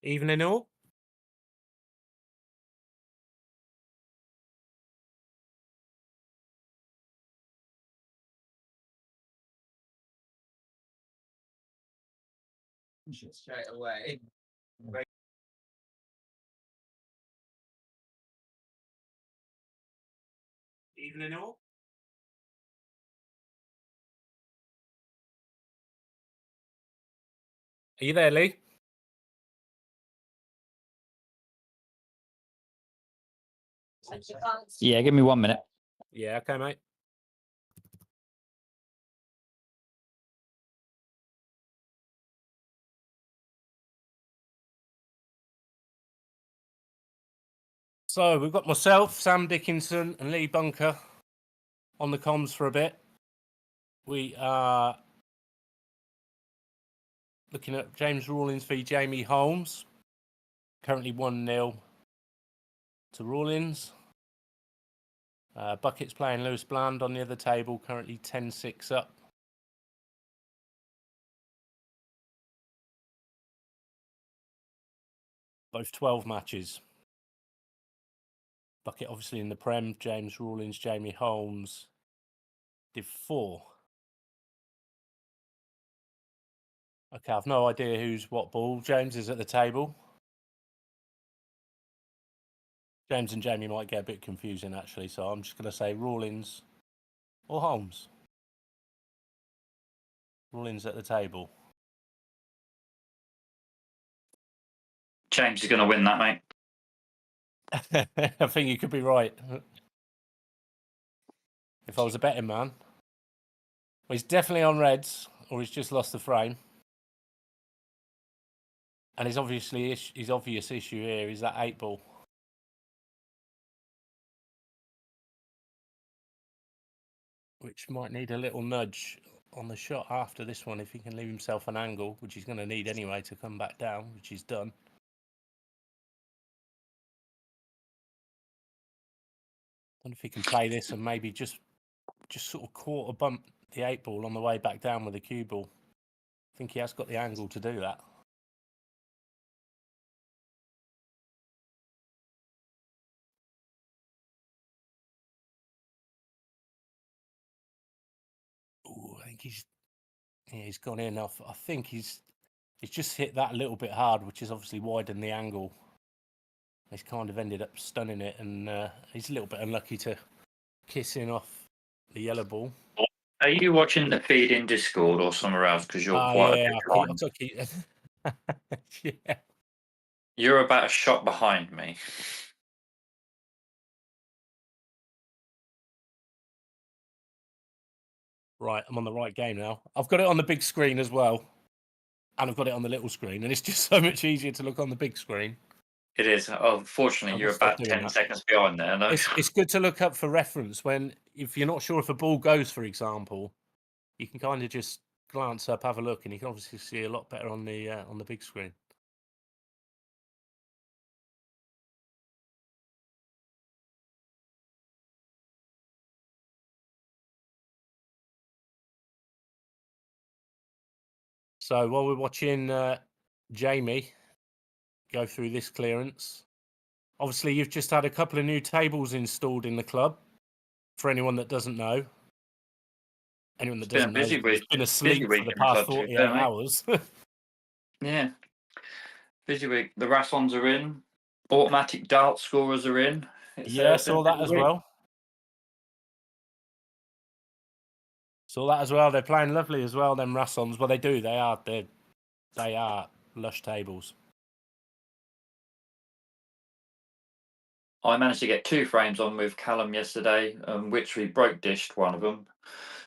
Evening all. Straight away. Evening all. Are you there, Lee? Yeah, give me 1 minute. Yeah, okay, mate. So we've got myself, Sam Dickinson, and Lee Bunker on the comms for a bit. We are looking at James Rawlins v Jamie Holmes. Currently 1-0 to Rawlins. Bucket's playing Lewis Bland on the other table, currently 10-6 up. Both 12 matches. Bucket obviously in the Prem, James Rawlins, Jamie Holmes. Div 4. Okay, I've no idea who's what ball. James is at the table. James and Jamie might get a bit confusing, actually, so I'm just going to say Rawlins or Holmes. Rawlins at the table. James is going to win that, mate. I think you could be right. If I was a betting man. Well, he's definitely on reds, or he's just lost the frame. And his obvious issue here is that 8 ball. Which might need a little nudge on the shot after this one if he can leave himself an angle, which he's going to need anyway to come back down, which he's done. I don't know if he can play this and maybe just sort of quarter bump the 8 ball on the way back down with the cue ball. I think he has got the angle to do that. Ooh, I think he's gone in. I think he's just hit that a little bit hard, which has obviously widened the angle. He's kind of ended up stunning it, and he's a little bit unlucky to kiss in off the yellow ball. Are you watching the feed in Discord or somewhere else? Because you're quite a bit behind. Yeah. You're about a shot behind me. Right, I'm on the right game now. I've got it on the big screen as well, and I've got it on the little screen, and it's just so much easier to look on the big screen. It is. Unfortunately, you're about 10 seconds behind there. No? It's good to look up for reference if you're not sure if a ball goes, for example, you can kind of just glance up, have a look, and you can obviously see a lot better on the big screen. So while we're watching Jamie go through this clearance, obviously you've just had a couple of new tables installed in the club. For anyone that doesn't know, it's been asleep for the past 48 hours. Yeah, busy week. The Rassons are in. Automatic dart scorers are in. Yeah, saw that as well. Saw that as well. They're playing lovely as well. Them Rassons. Well, they do. They are lush tables. I managed to get 2 frames on with Callum yesterday, which we broke dished one of them.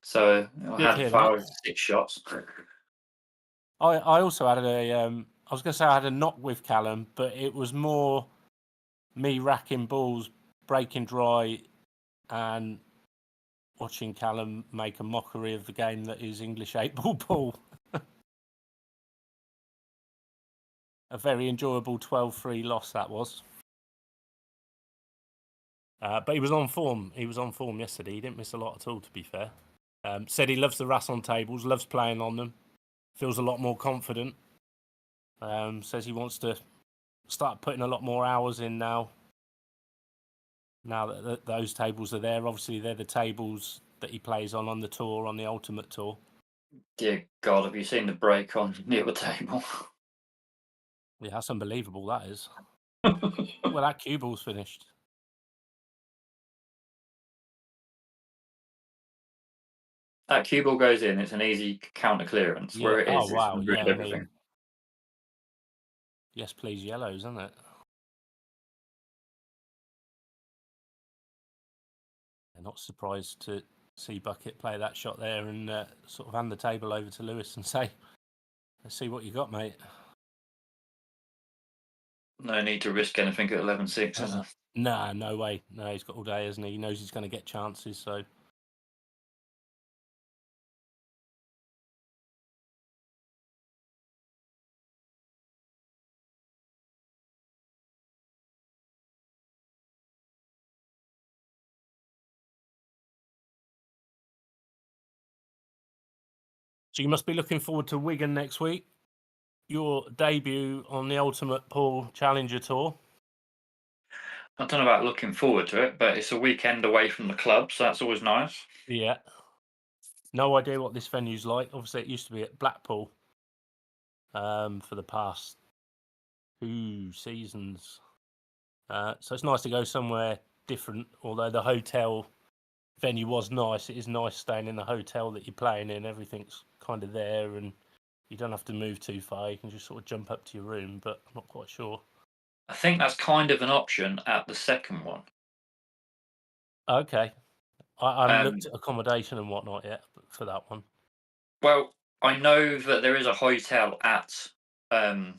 So I had 5 6 shots. I also had I was going to say I had a knock with Callum, but it was more me racking balls, breaking dry, and watching Callum make a mockery of the game that is English 8-ball pool. A very enjoyable 12-3 loss that was. But he was on form. He was on form yesterday. He didn't miss a lot at all, to be fair. Said he loves the Rasson tables, loves playing on them, feels a lot more confident. Says he wants to start putting a lot more hours in now. Now that those tables are there, obviously they're the tables that he plays on the tour, on the Ultimate Tour. Dear God, have you seen the break on the other table? Yeah, that's unbelievable, that is. Well, that cue ball's finished. That cue ball goes in, it's an easy counter clearance. Yeah. Where it is, Oh, wow. it's Yeah, ruined everything. Yes, please, yellows, isn't it? I'm not surprised to see Bucket play that shot there and sort of hand the table over to Lewis and say, let's see what you got, mate. No need to risk anything at 11-6, is there? Nah, no way. No, he's got all day, hasn't he? He knows he's going to get chances, so... So you must be looking forward to Wigan next week. Your debut on the Ultimate Pool Challenger Tour. I don't know about looking forward to it, but it's a weekend away from the club, so that's always nice. Yeah. No idea what this venue's like. Obviously, it used to be at Blackpool for the past 2 seasons. So it's nice to go somewhere different, although the hotel venue was nice. It is nice staying in the hotel that you're playing in. Everything's kind of there and you don't have to move too far. You can just sort of jump up to your room, but I'm not quite sure. I think that's kind of an option at the second one. Okay. I haven't looked at accommodation and whatnot yet for that one. Well, I know that there is a hotel at the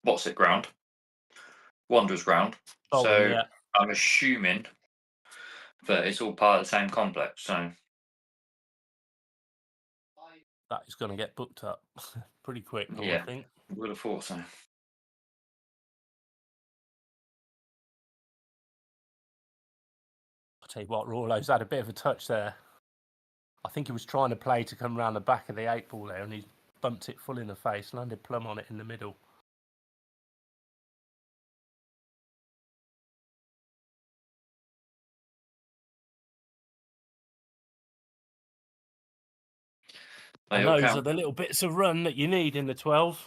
what's it ground? Wanderers ground. Bolton, So yeah. I'm assuming that it's all part of the same complex. So That is going to get booked up pretty quick, I yeah, would think. would have thought so. I'll tell you what, Rawlo's had a bit of a touch there. I think he was trying to play to come round the back of the 8 ball there and he bumped it full in the face, landed plumb on it in the middle. And those are the little bits of run that you need in the 12.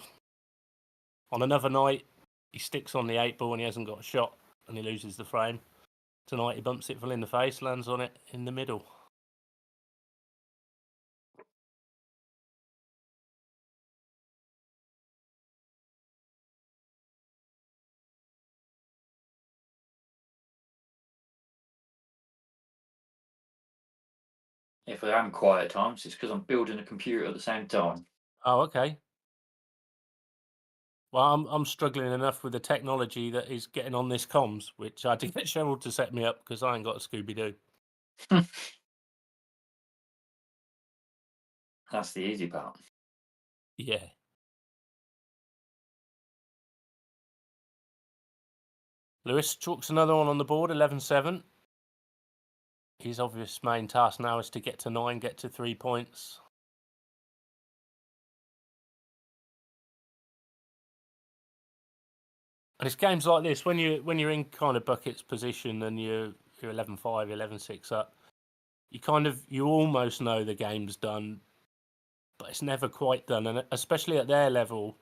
On another night, he sticks on the 8 ball and he hasn't got a shot and he loses the frame. Tonight he bumps it full in the face, lands on it in the middle. If I am quiet at times, it's because I'm building a computer at the same time. Oh, okay. Well, I'm struggling enough with the technology that is getting on this comms, which I had to get Cheryl to set me up because I ain't got a Scooby-Doo. That's the easy part. Yeah. Lewis chalks another one on the board, 11-7. His obvious main task now is to get to 9, get to 3 points. And it's games like this when you're in kind of Bucket's position and you're 11-5, 11-6 up. You almost know the game's done, but it's never quite done. And especially at their level,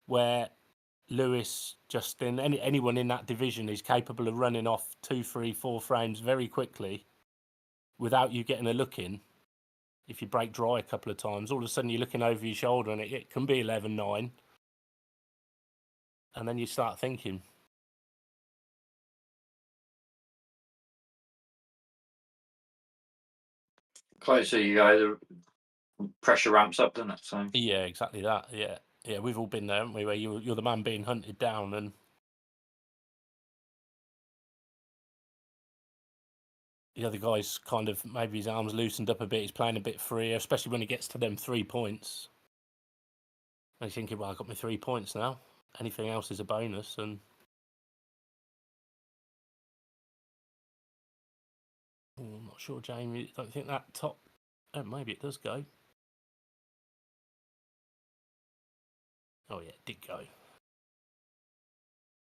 where Lewis, Justin, anyone in that division is capable of running off 2, 3, 4 frames very quickly without you getting a look in. If you break dry a couple of times, all of a sudden you're looking over your shoulder and it can be 11-9. And then you start thinking. Closer you go, the pressure ramps up, doesn't it? So Yeah, exactly that. Yeah, we've all been there, haven't we? Where you're the man being hunted down, and the other guy's kind of maybe his arms loosened up a bit. He's playing a bit freer, especially when he gets to them 3 points. And he's thinking, well, I got my 3 points now. Anything else is a bonus, and I'm not sure, Jamie. Don't think that top. Oh, maybe it does go. Oh yeah, it did go.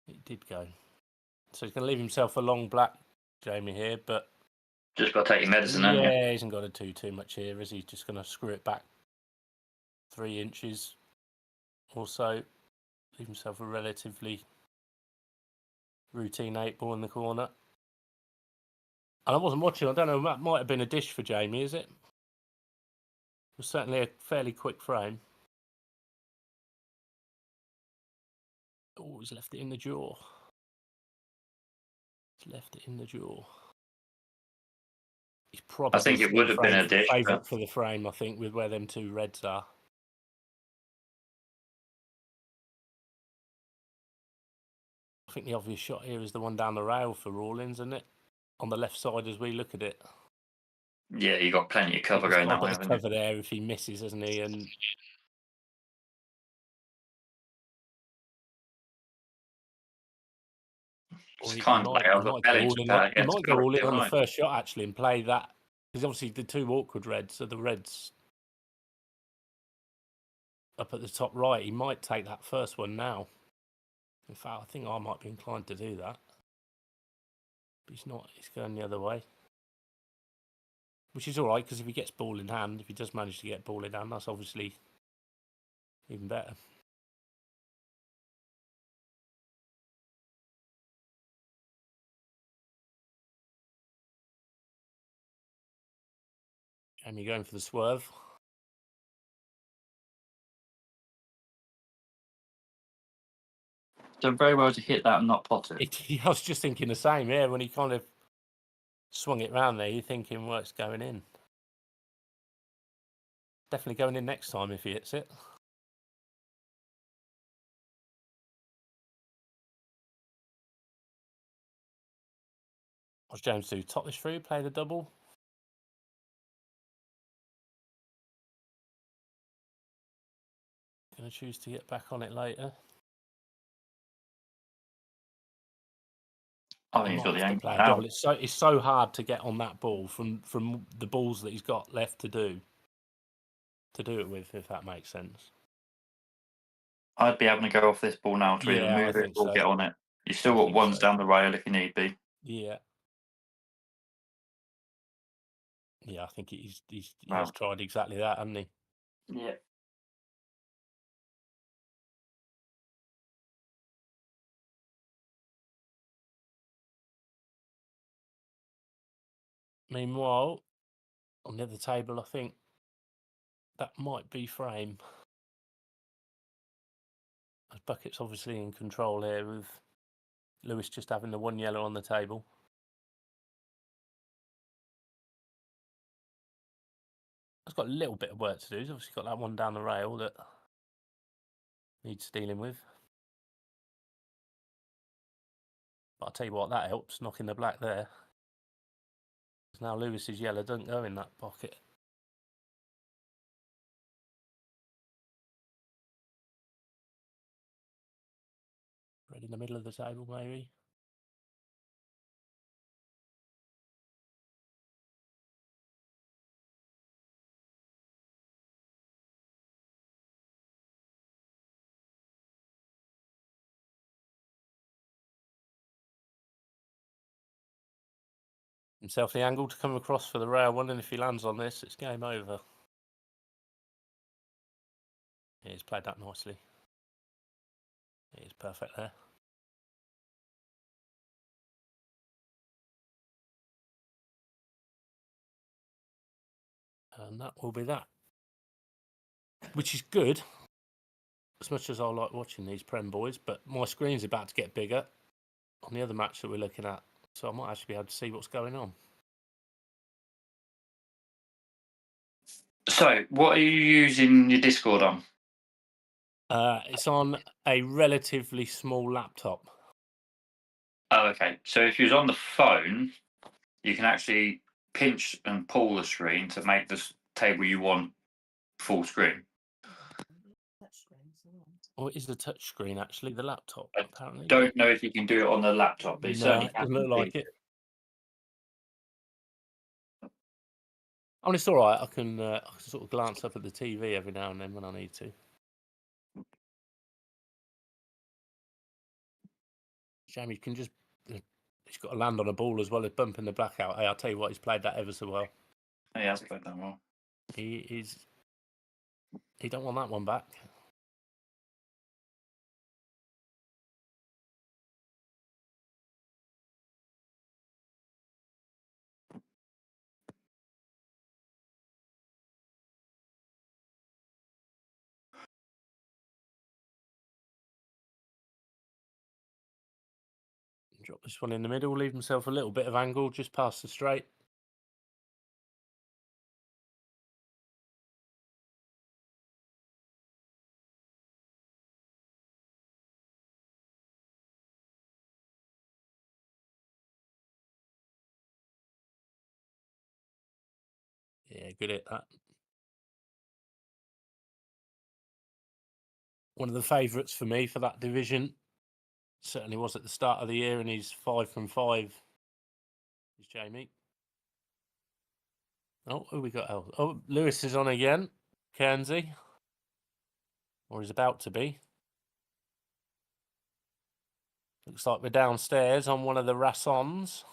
It did go. So he's going to leave himself a long black, Jamie, here, but just got to take your medicine, haven't you? Yeah, he hasn't got to do too much here, is he? Just going to screw it back 3 inches or so. Leave himself a relatively routine 8-ball in the corner. And I wasn't watching, I don't know, that might have been a dish for Jamie, is it? It was certainly a fairly quick frame. Oh, he's left it in the jaw. He's left it in the jaw. He's probably I think it would have been a dish. Favourite for the frame, I think, with where them 2 reds are. I think the obvious shot here is the one down the rail for Rawlins, isn't it? On the left side as we look at it. Yeah, you got plenty of cover going that way, haven't you? Cover there if he misses, hasn't he? And It's kind of like I've got belly to bat. He might go all in on the first shot actually and play that, because obviously the 2 awkward reds, so the reds up at the top right. He might take that first one now. In fact, I think I might be inclined to do that. But he's not. He's going the other way. Which is all right, because if he gets ball in hand, if he does manage to get ball in hand, that's obviously even better. And you're going for the swerve. Done very well to hit that and not pot it. I was just thinking the same, yeah, when he kind of swung it round there, you're thinking, well, it's going in. Definitely going in next time if he hits it. What's James do? Top this through, play the double. Going to choose to get back on it later. I think he's got the angle play a double. It's so hard to get on that ball from the balls that he's got left to do it with, if that makes sense. I'd be having to go off this ball now to either move it or get on it. You've still got ones down the rail if you need be. Yeah. Yeah, I think he's tried exactly that, hasn't he? Yeah. Meanwhile, on the other table, I think that might be frame. As Bucket's obviously in control here, with Lewis just having the 1 yellow on the table. He's got a little bit of work to do. He's obviously got that one down the rail that needs dealing with. But I'll tell you what, that helps, knocking the black there. Because now Lewis's yellow doesn't go in that pocket. Red in the middle of the table, maybe. Himself the angle to come across for the rail one, and if he lands on this, it's game over. Yeah, he's played that nicely. He's perfect there. And that will be that. Which is good, as much as I like watching these Prem boys, but my screen's about to get bigger on the other match that we're looking at, so I might actually be able to see what's going on. So, what are you using your Discord on? It's on a relatively small laptop. Oh, okay. So if you're on the phone, you can actually pinch and pull the screen to make the table you want full screen. Or it is the touch screen, actually, the laptop, apparently. Don't know if you can do it on the laptop, but it certainly doesn't look like it. I mean, it's all right. I can sort of glance up at the TV every now and then when I need to. Jamie can just. He's got to land on a ball as well as bumping the black out. Hey, I'll tell you what, he's played that ever so well. He has played that well. He don't want that one back. Drop this one in the middle, leave himself a little bit of angle just past the straight. Yeah, good at that. One of the favourites for me for that division. Certainly was at the start of the year, and he's 5 from 5. Is Jamie. Oh, who we got else? Oh, Lewis is on again. Kernsey. Or he's about to be. Looks like we're downstairs on one of the Rassons.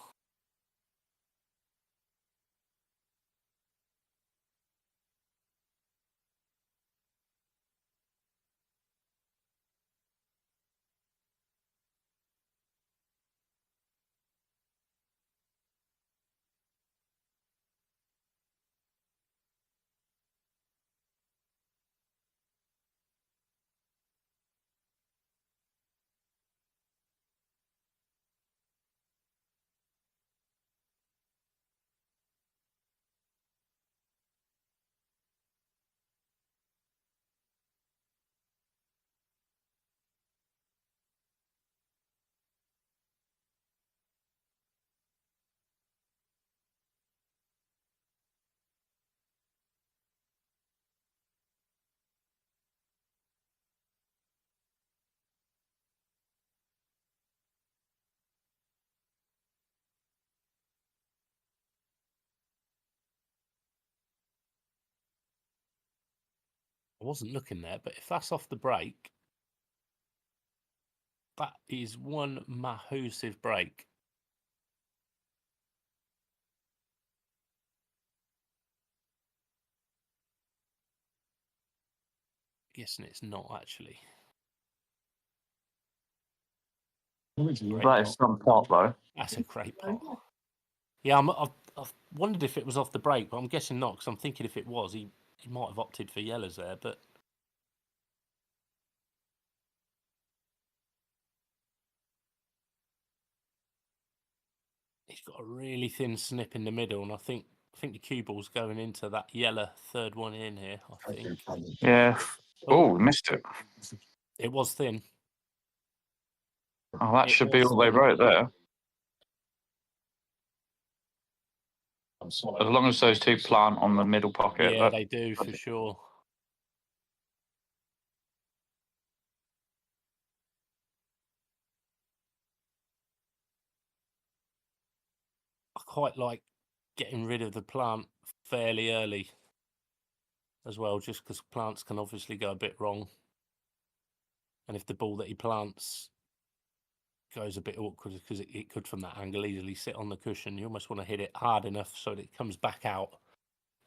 I wasn't looking there, but if that's off the break, that is one massive break. Guessing it's not actually. That is some pot, though. That's a great pot. Yeah, I've wondered if it was off the break, but I'm guessing not, because I'm thinking if it was, he might have opted for yellows there, but... He's got a really thin snip in the middle, and I think the cue ball's going into that yellow third one in here, I think. Yeah. Oh, missed it. It was thin. Oh, that should be all they wrote there. As long as those two plant on the middle pocket. Yeah, they do, for sure. I quite like getting rid of the plant fairly early as well, just because plants can obviously go a bit wrong. And if the ball that he plants goes a bit awkward, because it could from that angle easily sit on the cushion, you almost want to hit it hard enough so that it comes back out.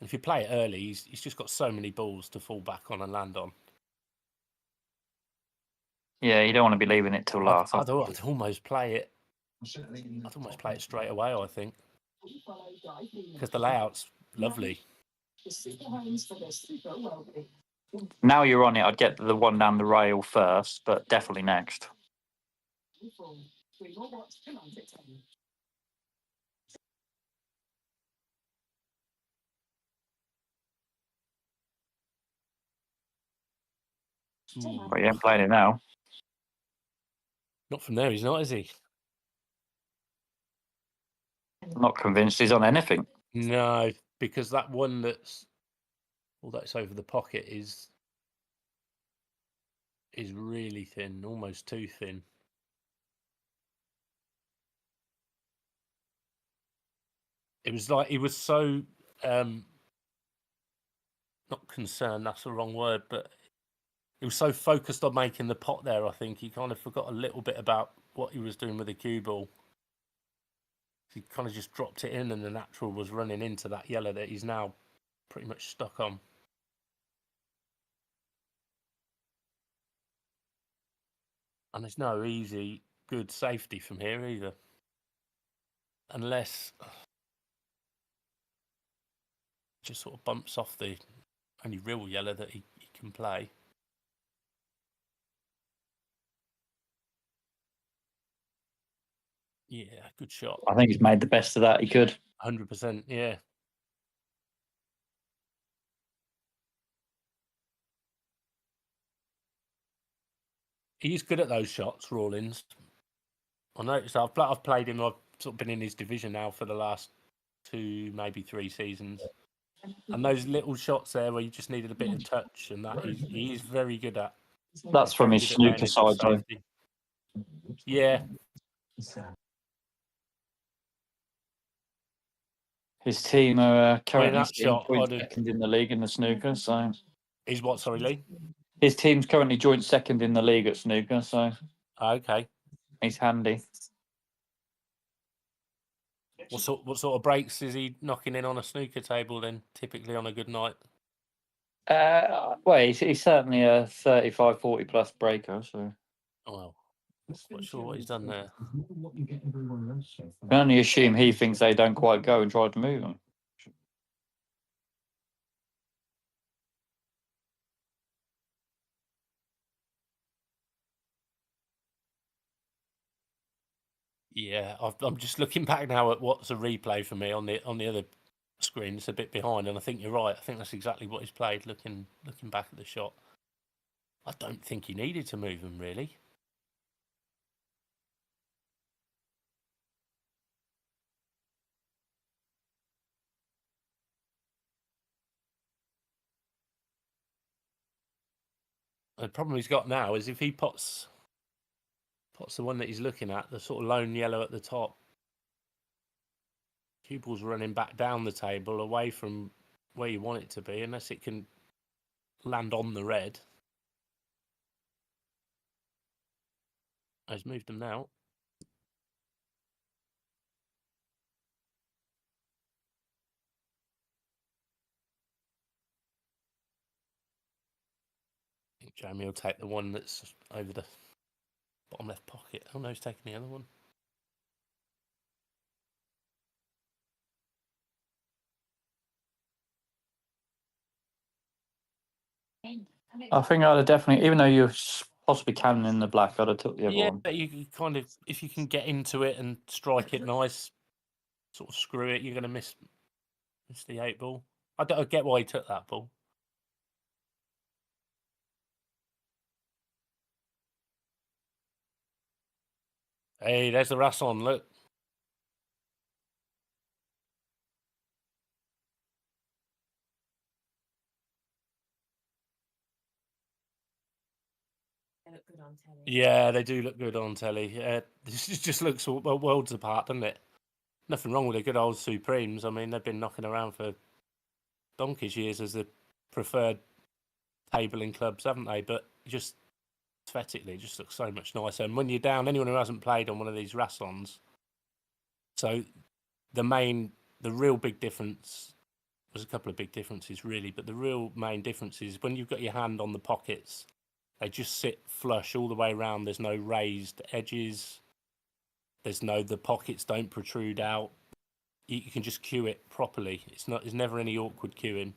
And if you play it early, he's just got so many balls to fall back on and land on. Yeah, you don't want to be leaving it till last. I'd almost play it. I'd almost play it straight away, I think, because the layout's lovely. Now you're on it, I'd get the one down the rail first, but definitely next. But you ain't playing it now. Not from there, he's not, is he? I'm not convinced he's on anything. No, because that one that's over the pocket is really thin, almost too thin. It was like he was so not concerned, that's the wrong word, but he was so focused on making the pot there, I think he kind of forgot a little bit about what he was doing with the cue ball. He kind of just dropped it in, and the natural was running into that yellow that he's now pretty much stuck on. And there's no easy, good safety from here either. Unless just sort of bumps off the only real yellow that he can play. Yeah, good shot. I think he's made the best of that he could. 100%, yeah. He's good at those shots, Rawlins. I noticed I've played him. I've sort of been in his division now for the last 2, maybe 3 seasons. And those little shots there where you just needed a bit of touch, and that he is very good at. That's from his snooker side, though. Yeah. His team are currently second in the league in the snooker. So he's what? Sorry, Lee. His team's currently joint second in the league at snooker. So okay, he's handy. What sort of breaks is he knocking in on a snooker table then? Typically on a good night. Well, he's certainly a 35, 40 plus breaker. So. Oh, well. Not sure what he's done there. I can only assume he thinks they don't quite go and try to move them. Yeah, I'm just looking back now at what's a replay for me on the other screen. It's a bit behind, and I think you're right. I think that's exactly what he's played. Looking back at the shot, I don't think he needed to move him really. The problem he's got now is if he pots the one that he's looking at, the sort of lone yellow at the top, cue ball's running back down the table away from where you want it to be, unless it can land on the red. He's moved them now. I think Jamie will take the one that's over the bottom left pocket. Oh no, he's taking the other one. I think I'd have definitely, even though you're possibly cannon in the black, I'd have took the other one. Yeah, you kind of, if you can get into it and strike it nice, sort of screw it, you're going to miss the 8 ball. I get why he took that ball. Hey, there's the Rasson, look. They look good on telly. Yeah, they do look good on telly. This just looks worlds apart, doesn't it? Nothing wrong with the good old Supremes. I mean, they've been knocking around for donkey's years as the preferred table in clubs, haven't they? But just aesthetically, it just looks so much nicer. And when you're down, anyone who hasn't played on one of these Rassons, so the real big difference, there's a couple of big differences really, but the real main difference is when you've got your hand on the pockets, they just sit flush all the way around. There's no raised edges. The pockets don't protrude out. You can just cue it properly. There's never any awkward cueing.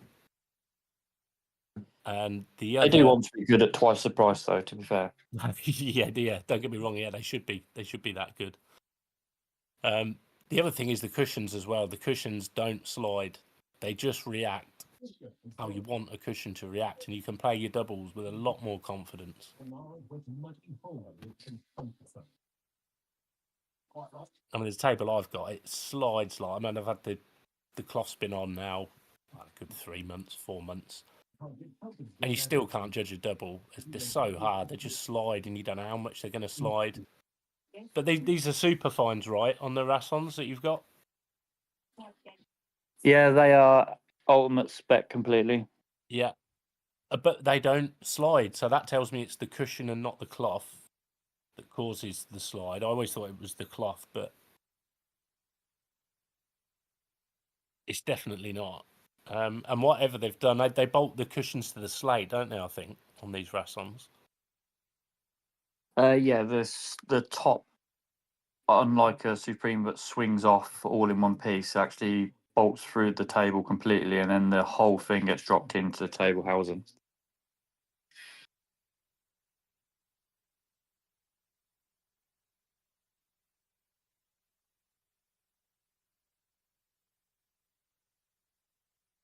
And the other, they do want to be good at twice the price, though. To be fair, yeah. Don't get me wrong. Yeah, they should be that good. The other thing is the cushions as well. The cushions don't slide; they just react how you want a cushion to react, and you can play your doubles with a lot more confidence. I mean, the table I've got, it slides like. I mean, I've had the cloth spin on now, a good 3 months, 4 months. And you still can't judge a double. They're so hard. They just slide, and you don't know how much they're going to slide. But these are super fines, right, on the Rassons that you've got? Yeah, they are ultimate spec completely. Yeah. But they don't slide, so that tells me it's the cushion and not the cloth. that causes the slide. I always thought it was the cloth, but it's definitely not. And whatever they've done, they bolt the cushions to the slate, don't they? I think on these Rassons. Yeah, the top, unlike a Supreme that swings off all in one piece, actually bolts through the table completely, and then the whole thing gets dropped into the table housing.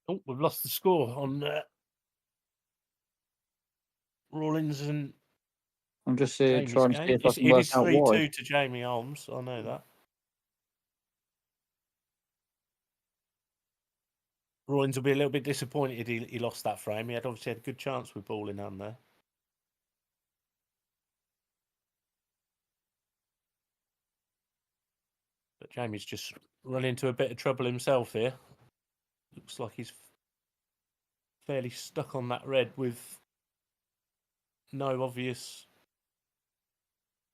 Oh, we've lost the score on Rawlins and I'm just trying Jamie's to see game. if I can It work is out 3-2 why. to Jamie Holmes. I know that. Rawlins will be a little bit disappointed he lost that frame. He had obviously had a good chance with ball in hand there. But Jamie's just run into a bit of trouble himself here. Looks like he's fairly stuck on that red with no obvious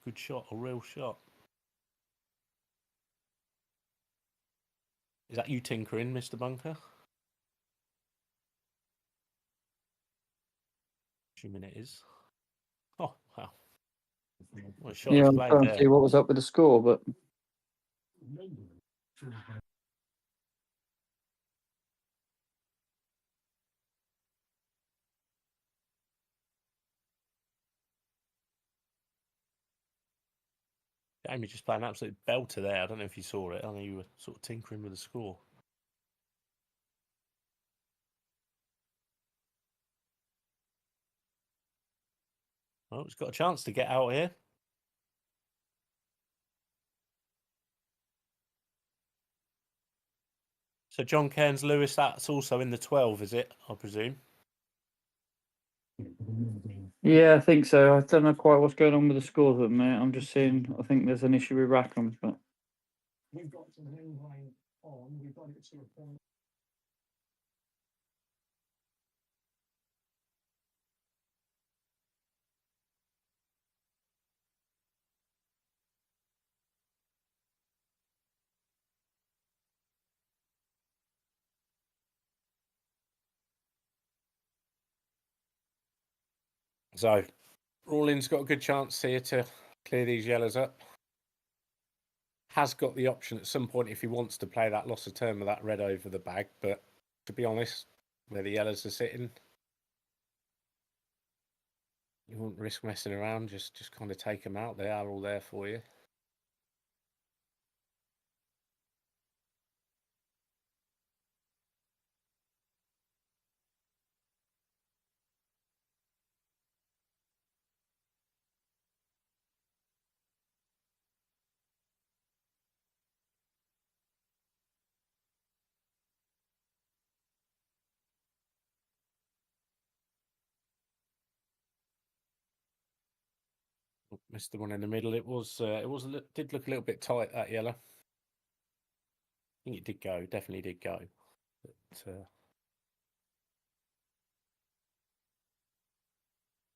good shot or real shot. Is that you tinkering, Mr. Bunker? Assuming it is. Oh, wow. What a shot Yeah, he's I'm played trying to there. see what was up with the score, but Jamie just played an absolute belter there. I don't know if you saw it. I know you were sort of tinkering with the score. Well, he's got a chance to get out here. So John Cairns Lewis, that's also in the 12, is it? I presume. yeah, I think so. I don't know quite what's going on with the scores at the minute. I'm just seeing. I think there's an issue with Rackham, but We've got some hang line on. We've got it to a point. So Rawlins got a good chance here to clear these yellows up. Has got the option at some point if he wants to play that loss of turn with that red over the bag, but to be honest, where the yellows are sitting, you wouldn't risk messing around. Just kind of take them out. They are all there for you. Missed the one in the middle. It did look a little bit tight, that yellow. I think it did go. Definitely did go. But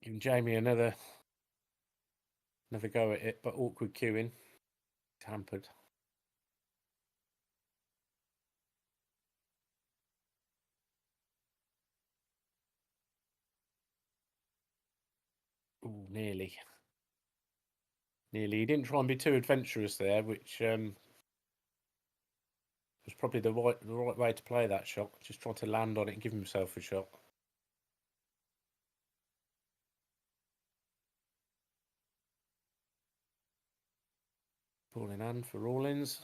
giving Jamie another go at it, but awkward queuing. Hampered. Ooh, nearly. Nearly. He didn't try and be too adventurous there, which was probably the right way to play that shot. Just try to land on it and give himself a shot. Ball in hand for Rawlins.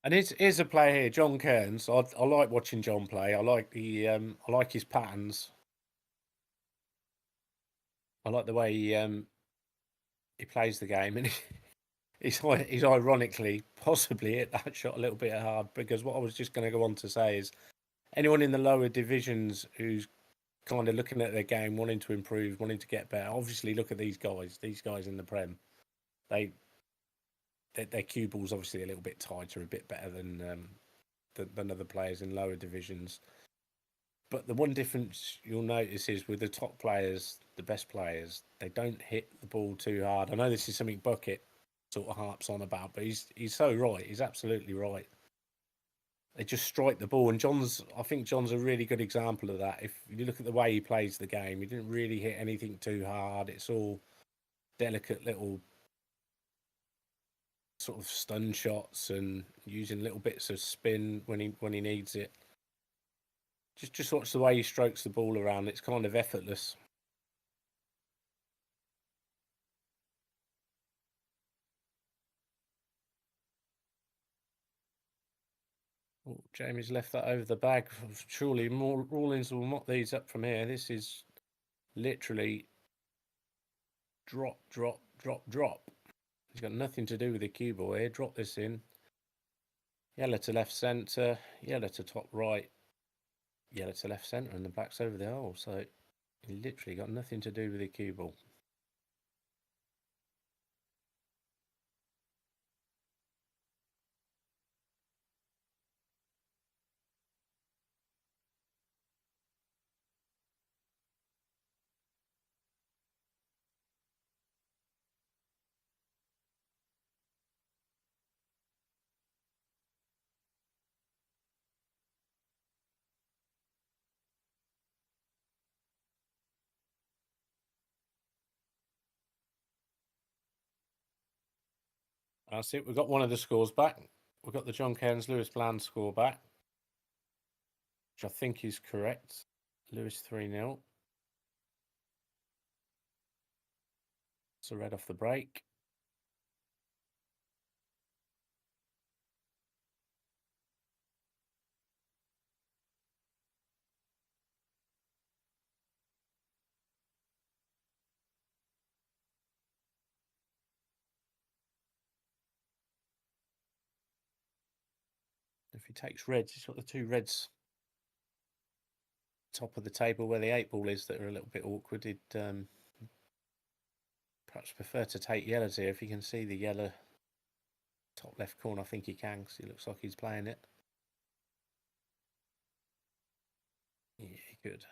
And here's a player here, John Cairns. I like watching John play. I like his patterns. I like the way he plays the game, and he's ironically possibly hit that shot a little bit hard, because what I was just going to go on to say is anyone in the lower divisions who's kind of looking at their game, wanting to improve, wanting to get better, obviously look at these guys in the Prem. Their cue ball's obviously a little bit tighter, a bit better than other players in lower divisions. But the one difference you'll notice is with the top players, the best players, they don't hit the ball too hard. I know this is something Bucket sort of harps on about, but he's so right. He's absolutely right. They just strike the ball, and I think John's a really good example of that. If you look at the way he plays the game, he didn't really hit anything too hard. It's all delicate little sort of stun shots and using little bits of spin when he needs it. Just watch the way he strokes the ball around. It's kind of effortless. Oh, Jamie's left that over the bag. Surely Rawlins will mop these up from here. This is literally drop, drop, drop, drop. He's got nothing to do with the cue ball here. Drop this in. Yellow to left centre. Yellow to top right. Yellow to left centre, and the back's over the hole. So he literally got nothing to do with the cue ball. That's it. We've got one of the scores back. We've got the John Cairns Lewis Bland score back, which I think is correct. Lewis 3-0. So red off the break. If he takes reds, he's got the two reds top of the table where the 8-ball is that are a little bit awkward. He'd perhaps prefer to take yellows here. If you can see the yellow top left corner, I think he can, because he looks like he's playing it. Yeah, good.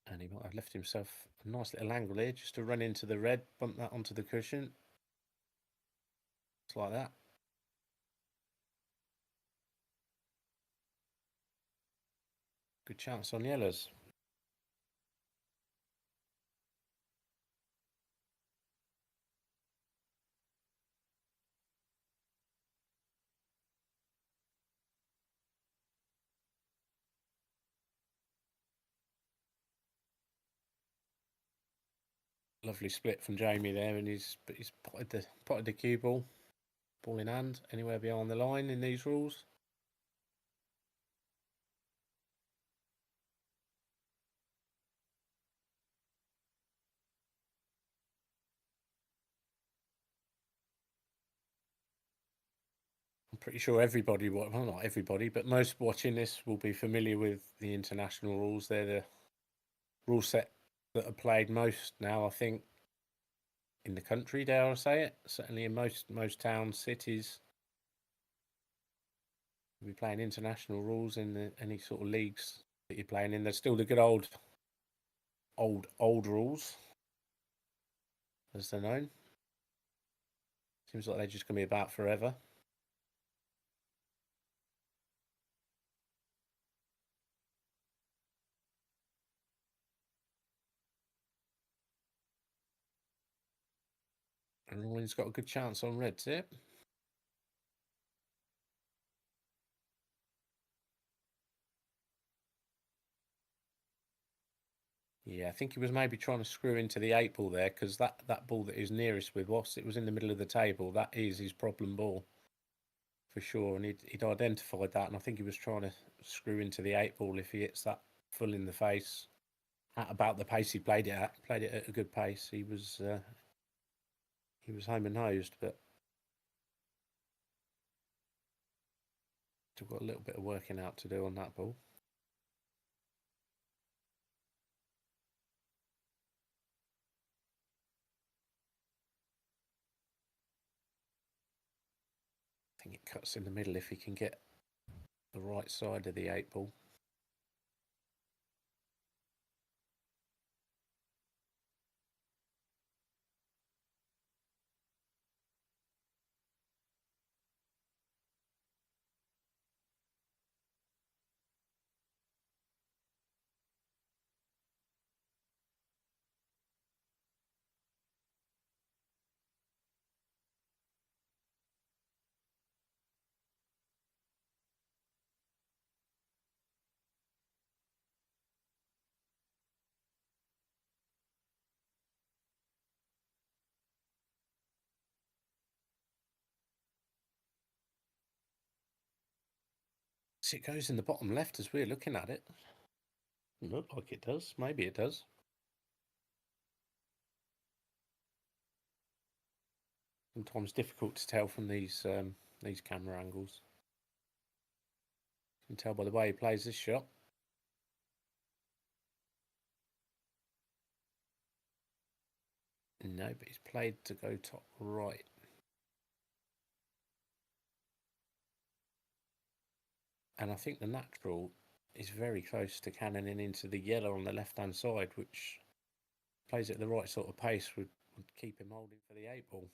And he might have left himself a nice little angle here just to run into the red, bump that onto the cushion. Just like that. Good chance on yellows. Lovely split from Jamie there, and he's potted the cue ball in hand, anywhere beyond the line in these rules. I'm pretty sure everybody, well, not everybody, but most watching this will be familiar with the international rules. They're the rule set that are played most now, I think, in the country, dare I say it. Certainly in most towns, cities. You'll be playing international rules in any sort of leagues that you're playing in. There's still the good old rules, as they're known. Seems like they're just going to be about forever. And Rawlins got a good chance on reds here. Yeah, I think he was maybe trying to screw into the 8-ball there, because that ball that is nearest with whilst it was in the middle of the table, that is his problem ball for sure. And he'd identified that, and I think he was trying to screw into the 8-ball if he hits that full in the face. at about the pace he played it at. Played it at a good pace. He was home and hosed, but still got a little bit of working out to do on that ball. I think it cuts in the middle if he can get the right side of the 8 ball. See, it goes in the bottom left as we're looking at it. Doesn't look like it does. Maybe it does. Sometimes difficult to tell from these camera angles. You can tell by the way he plays this shot. No, but he's played to go top right. And I think the natural is very close to cannoning into the yellow on the left-hand side, which plays at the right sort of pace would keep him holding for the 8 ball.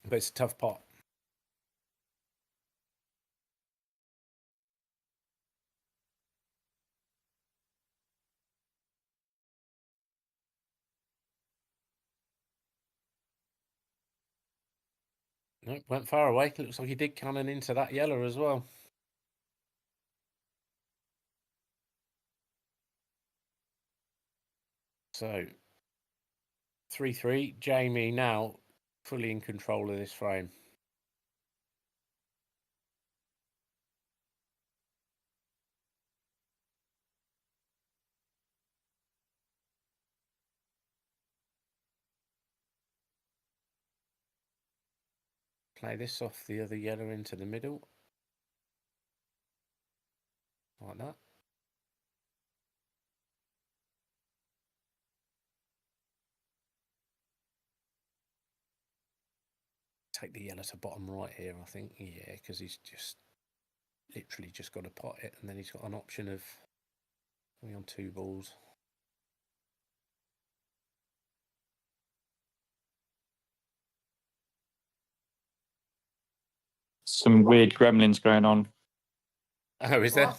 But it's a tough pot. No, went far away. Looks like he did cannon into that yellow as well. So 3-3. Jamie now fully in control of this frame. Play this off the other yellow into the middle. Like that. Take the yellow to bottom right here, I think. Yeah, because he's just literally just got to pot it, and then he's got an option of going on 2 balls. Some weird gremlins going on. Oh, is there?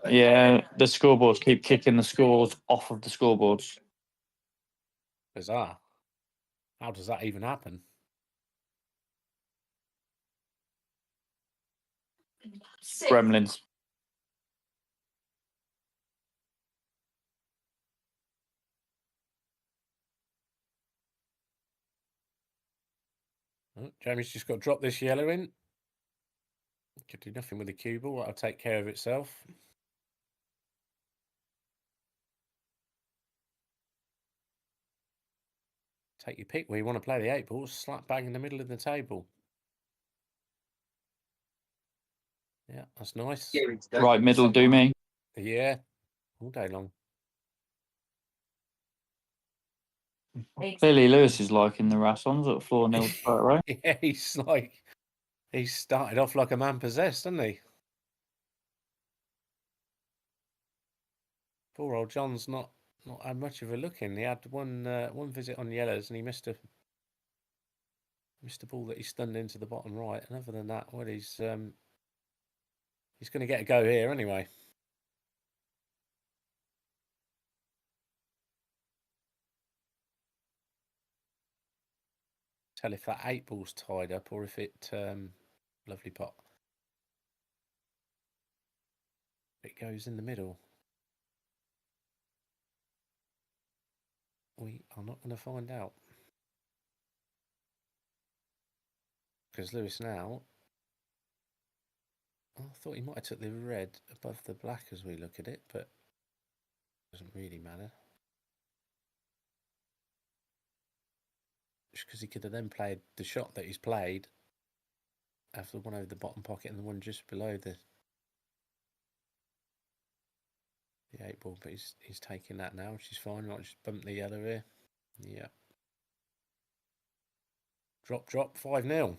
Yeah, the scoreboards keep kicking the scores off of the scoreboards. Bizarre. How does that even happen? Gremlins. Oh, Jamie's just got to drop this yellow in. Could do nothing with the cue ball. That'll take care of itself. Take your pick where you want to play the 8 balls. Slap bang in the middle of the table. Yeah, that's nice. Right middle, do me. Yeah, all day long. Clearly, Lewis is liking the Rassons at 4-0 straight away. Yeah, he's started off like a man possessed, hasn't he? Poor old John's not had much of a look in. He had one visit on yellows and he missed a ball that he stunned into the bottom right. And other than that, well, he's going to get a go here anyway. Tell if that 8 ball's tied up or if it lovely pot. It goes in the middle. We are not going to find out. Because Lewis now I thought he might have took the red above the black as we look at it, but it doesn't really matter. Just because he could have then played the shot that he's played, have the one over the bottom pocket and the one just below the 8 ball, but he's taking that now, which is fine. Might just bump the yellow here. Yeah. Drop, 5-0.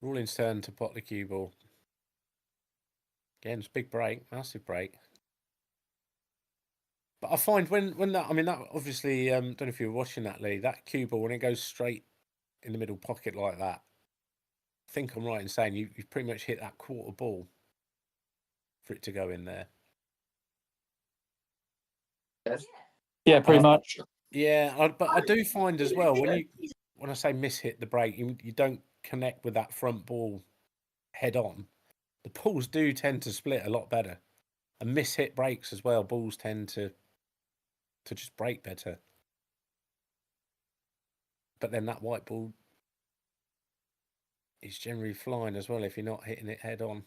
Ruling's turn to pot the cue ball. Again, it's a big break, massive break. But I find when that, I mean, that obviously, don't know if you were watching that, Lee, that cue ball, when it goes straight in the middle pocket like that, I think I'm right in saying you've pretty much hit that quarter ball for it to go in there. Yeah, pretty much. Yeah, but I do find as well, when I say miss-hit the break, you don't connect with that front ball head on. The balls do tend to split a lot better. And miss-hit breaks as well, balls tend to just break better. But then that white ball is generally flying as well if you're not hitting it head on.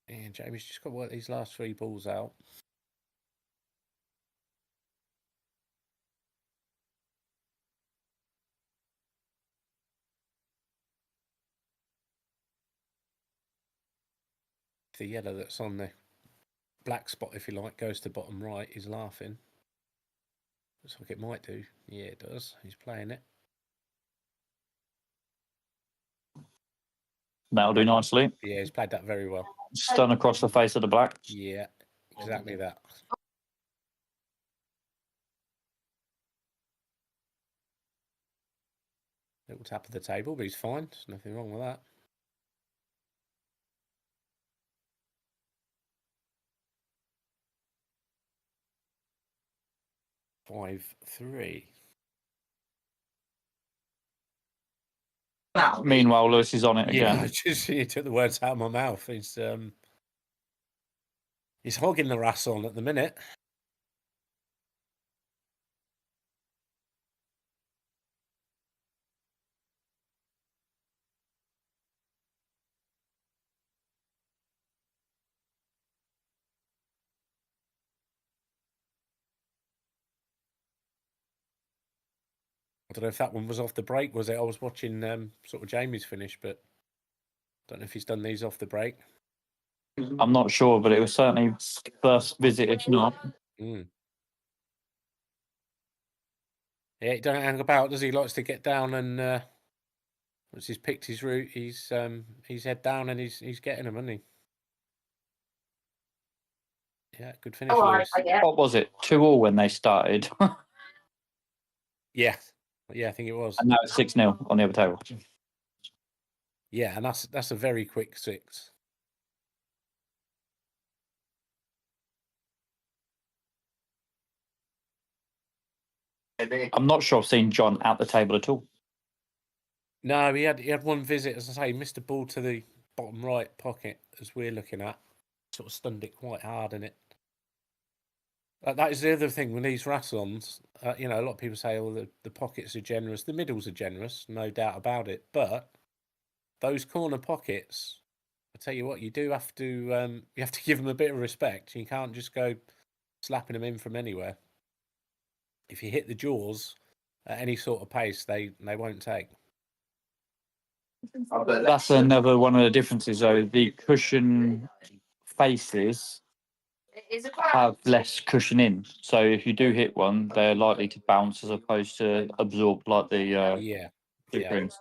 And Jamie's just got to work these last 3 balls out. The yellow that's on the black spot, if you like, goes to bottom right. He's laughing. Looks like it might do. Yeah, it does. He's playing it. That'll do nicely. Yeah, he's played that very well. Stun across the face of the black. Yeah, exactly that. Little tap of the table, but he's fine. There's nothing wrong with that. Five, 3. Meanwhile, Lewis is on it Yeah, again. I just he took the words out of my mouth. He's hogging the rass on at the minute. I don't know if that one was off the break, was it? I was watching sort of Jamie's finish, but I don't know if he's done these off the break. I'm not sure, but it was certainly first visit, if not. Mm. Yeah, he don't hang about, does he? Likes to get down and once he's picked his route, he's head down and he's getting them, isn't he? Yeah, good finish, Lewis. What was it? 2-2 when they started. Yeah, I think it was. And now it's 6-0 on the other table. Yeah, and that's a very quick 6. I'm not sure I've seen John at the table at all. No, he had one visit, as I say, he missed a ball to the bottom right pocket, as we're looking at. Sort of stunned it quite hard in it. That is the other thing with these Rassons. A lot of people say, "Oh, the pockets are generous, the middles are generous, no doubt about it." But those corner pockets, I tell you what, you do have to you have to give them a bit of respect. You can't just go slapping them in from anywhere. If you hit the jaws at any sort of pace, they won't take. That's another one of the differences, though. The cushion faces have less cushion in. So if you do hit one, they're likely to bounce as opposed to absorb like the Yeah. rings.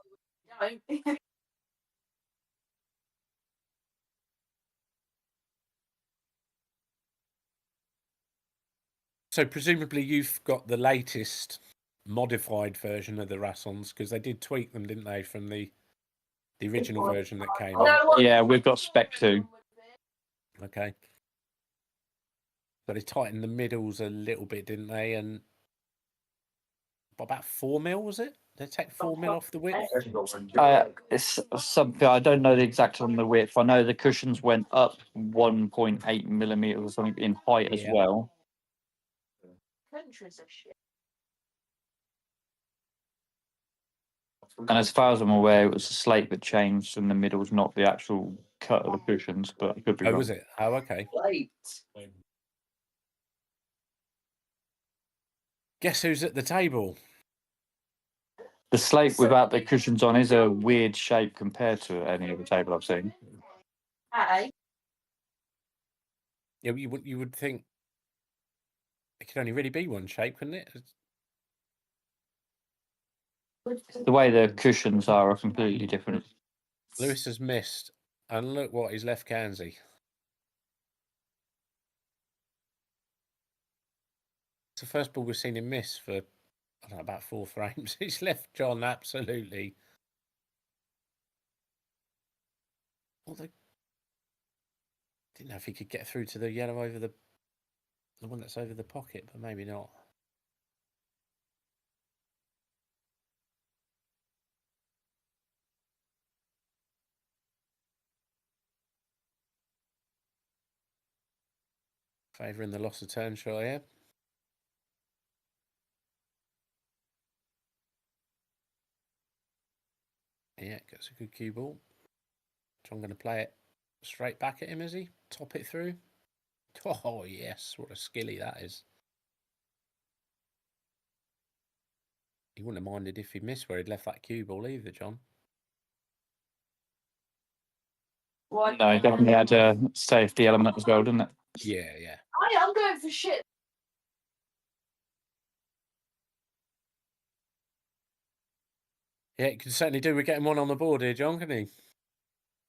So presumably you've got the latest modified version of the Rassons, because they did tweak them, didn't they, from the original version that came out? Yeah, we've got Spec 2. Okay. So they tightened the middles a little bit, didn't they? And about 4 mil, was it? They take 4 mil off the width. It's something I don't know the exact on the width. I know the cushions went up 1.8 millimeters or something in height as Yeah. well. And as far as I'm aware, it was the slate that changed, and the middle's not the actual cut of the cushions. But I could be Oh, wrong. was it? Oh, okay. Guess who's at the table? The slate without the cushions on is a weird shape compared to any other table I've seen. Yeah, you would think it could only really be one shape, couldn't it? The way the cushions are completely different. Lewis has missed, and look what he's left Kansy. It's the first ball we've seen him miss for, I don't know, about 4 frames. He's left John absolutely. Although, didn't know if he could get through to the yellow over the one that's over the pocket, but maybe not. Favouring the loss of turn shot here. Yeah, gets a good cue ball. John going to play it straight back at him, is he? Top it through. Oh, yes. What a skilly that is. He wouldn't have minded if he missed where he'd left that cue ball either, John. No, it definitely had a safety element as well, didn't it? Yeah, yeah. I'm going for shit. Yeah, it can certainly do. We're getting one on the board here, John, can he? I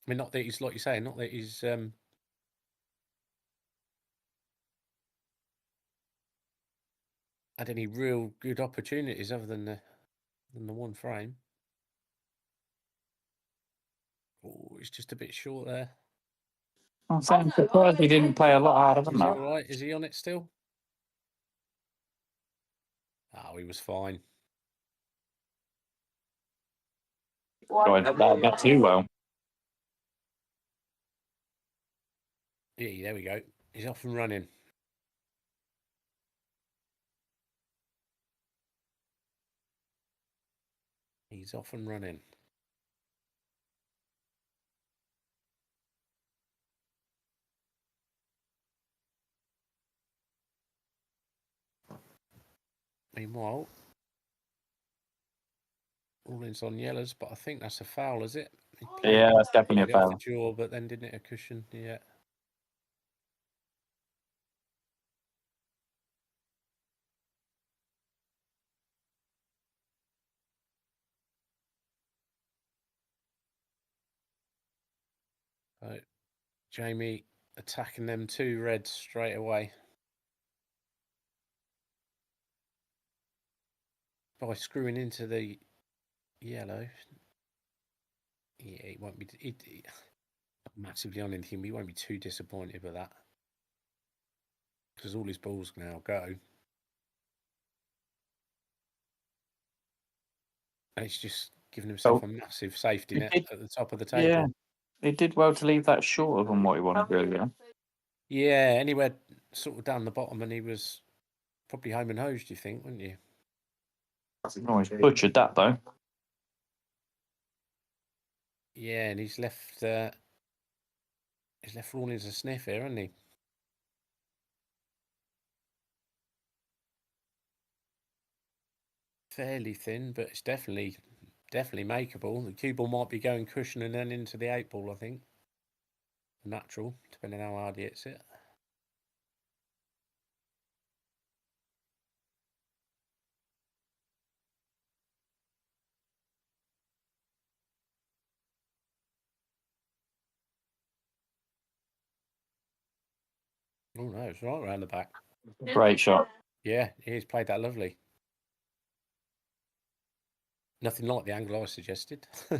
mean, not that he's, like you say, not that he's had any real good opportunities other than the one frame. Oh, he's just a bit short there. I'm surprised he didn't play a lot harder than Is he that. all right? Is he on it still? Oh, he was fine. Going that too well. Yeah, there we go. He's off and running. He's off and running. Meanwhile, ruling's on yellows, but I think that's a foul, is it? Yeah, that's definitely a Played it off the foul. jaw, but then didn't it a cushion? Yeah. Jamie attacking them 2 reds straight away. By screwing into the yellow. Yeah, it won't be massively on anything, but he won't be too disappointed with that. Because all his balls now go. And he's just giving himself a massive safety net at the top of the table. Yeah, he did well to leave that shorter than what he wanted earlier. Yeah, anywhere sort of down the bottom, and he was probably home and hosed, you think, wouldn't you? Oh, he's butchered that though. Yeah, and he's left Rawlings a sniff here, hasn't he? Fairly thin, but it's definitely makeable. The cue ball might be going cushion and then into the 8 ball, I think. Natural, depending how hard he hits it. Oh no, it's right around the back. Great shot. Yeah, he's played that lovely. Nothing like the angle I suggested. Yeah.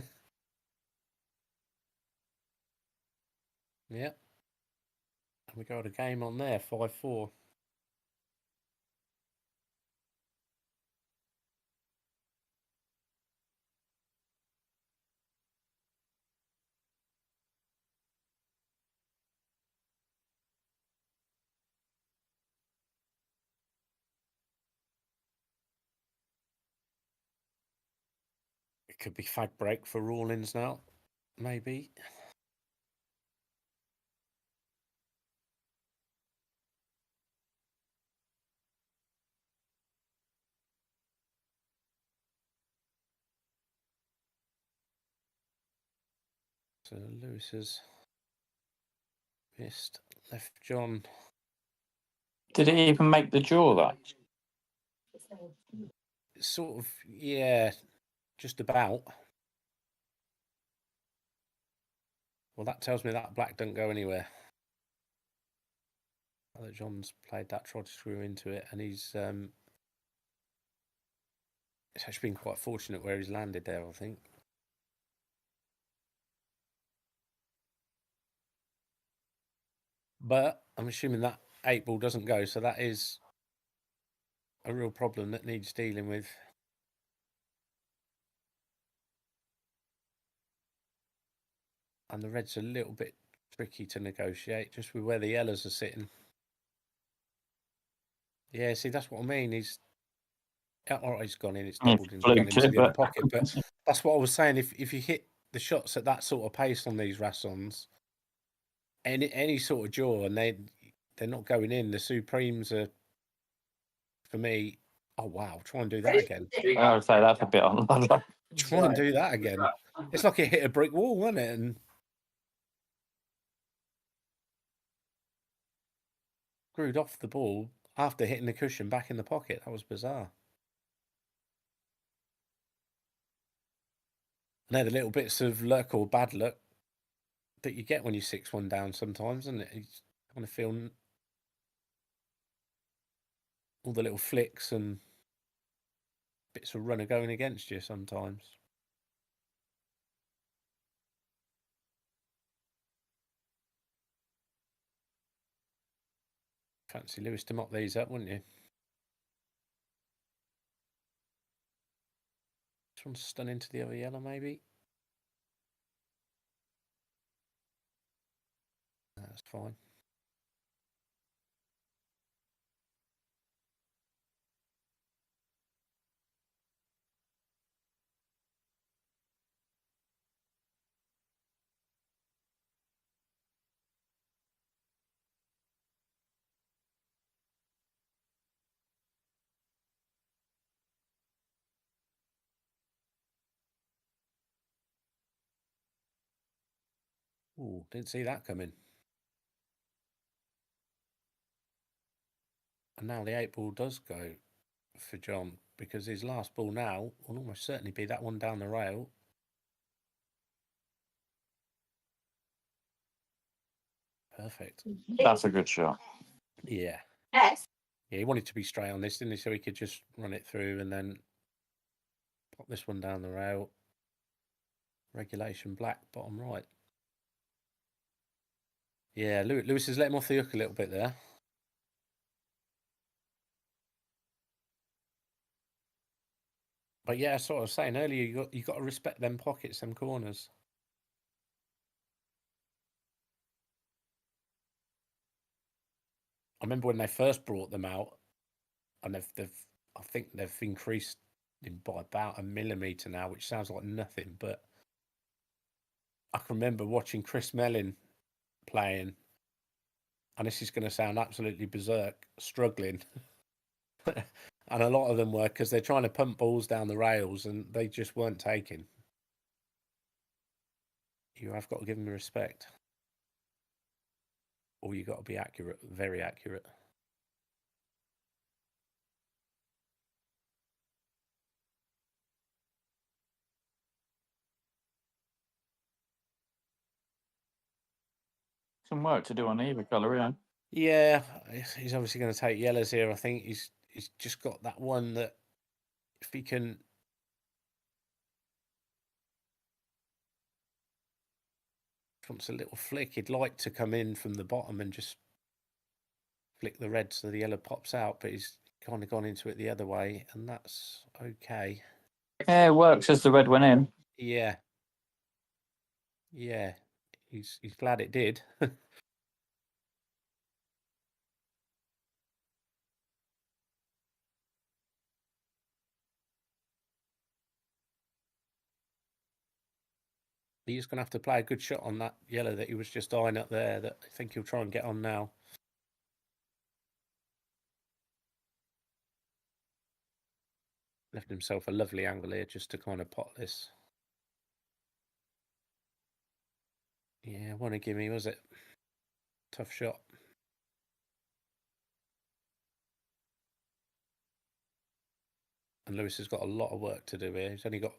And we got a game on there, 5-4. It could be fag break for Rawlins now, maybe. So Lewis has missed, left John. Did it even make the draw, that? Sort of, yeah, just about. Well, that tells me that black doesn't go anywhere. That John's played that, tried to screw into it, and he's it's actually been quite fortunate where he's landed there, I think. But I'm assuming that 8 ball doesn't go, so that is a real problem that needs dealing with. And the red's a little bit tricky to negotiate, just with where the yellows are sitting. Yeah, see, that's what I mean. He's gone in. It's doubled and gone into the other pocket. But that's what I was saying. If you hit the shots at that sort of pace on these Rassons, any sort of jaw, and they're not going in. The Supremes are, for me. Oh wow! Try and do that again. I would say that's a bit unlucky. Try and do that again. It's like it hit a brick wall, wasn't it? And screwed off the ball after hitting the cushion back in the pocket. That was bizarre. And they're the little bits of luck or bad luck that you get when you're 6-1 down sometimes, isn't it? You kind of feel all the little flicks and bits of runner going against you sometimes. Fancy Lewis to mop these up, wouldn't you? This one's stun into the other yellow, maybe. That's fine. Ooh, didn't see that coming. And now the 8 ball does go for John, because his last ball now will almost certainly be that one down the rail. Perfect. That's a good shot. Yeah. Yes. Yeah, he wanted to be straight on this, didn't he? So he could just run it through and then pop this one down the rail. Regulation black, bottom right. Yeah, Lewis has let him off the hook a little bit there. But yeah, that's what I was saying earlier. You got to respect them pockets, them corners. I remember when they first brought them out, and I think they've increased by about 1 millimetre now, which sounds like nothing. But I can remember watching Chris Mellin playing, and this is going to sound absolutely berserk, struggling. And a lot of them were, because they're trying to pump balls down the rails and they just weren't taking. You have got to give them respect. Or you got to be accurate, very accurate. Some work to do on either colour, yeah. Yeah, he's obviously going to take yellows here. I think he's just got that one that if he can wants a little flick, he'd like to come in from the bottom and just flick the red so the yellow pops out, but he's kind of gone into it the other way, and that's okay. Yeah, it works as the red went in. Yeah. Yeah. He's glad it did. He's going to have to play a good shot on that yellow that he was just eyeing up there that I think he'll try and get on now. Left himself a lovely angle here just to kind of pot this. Yeah, what a gimme, was it? Tough shot. And Lewis has got a lot of work to do here. He's only got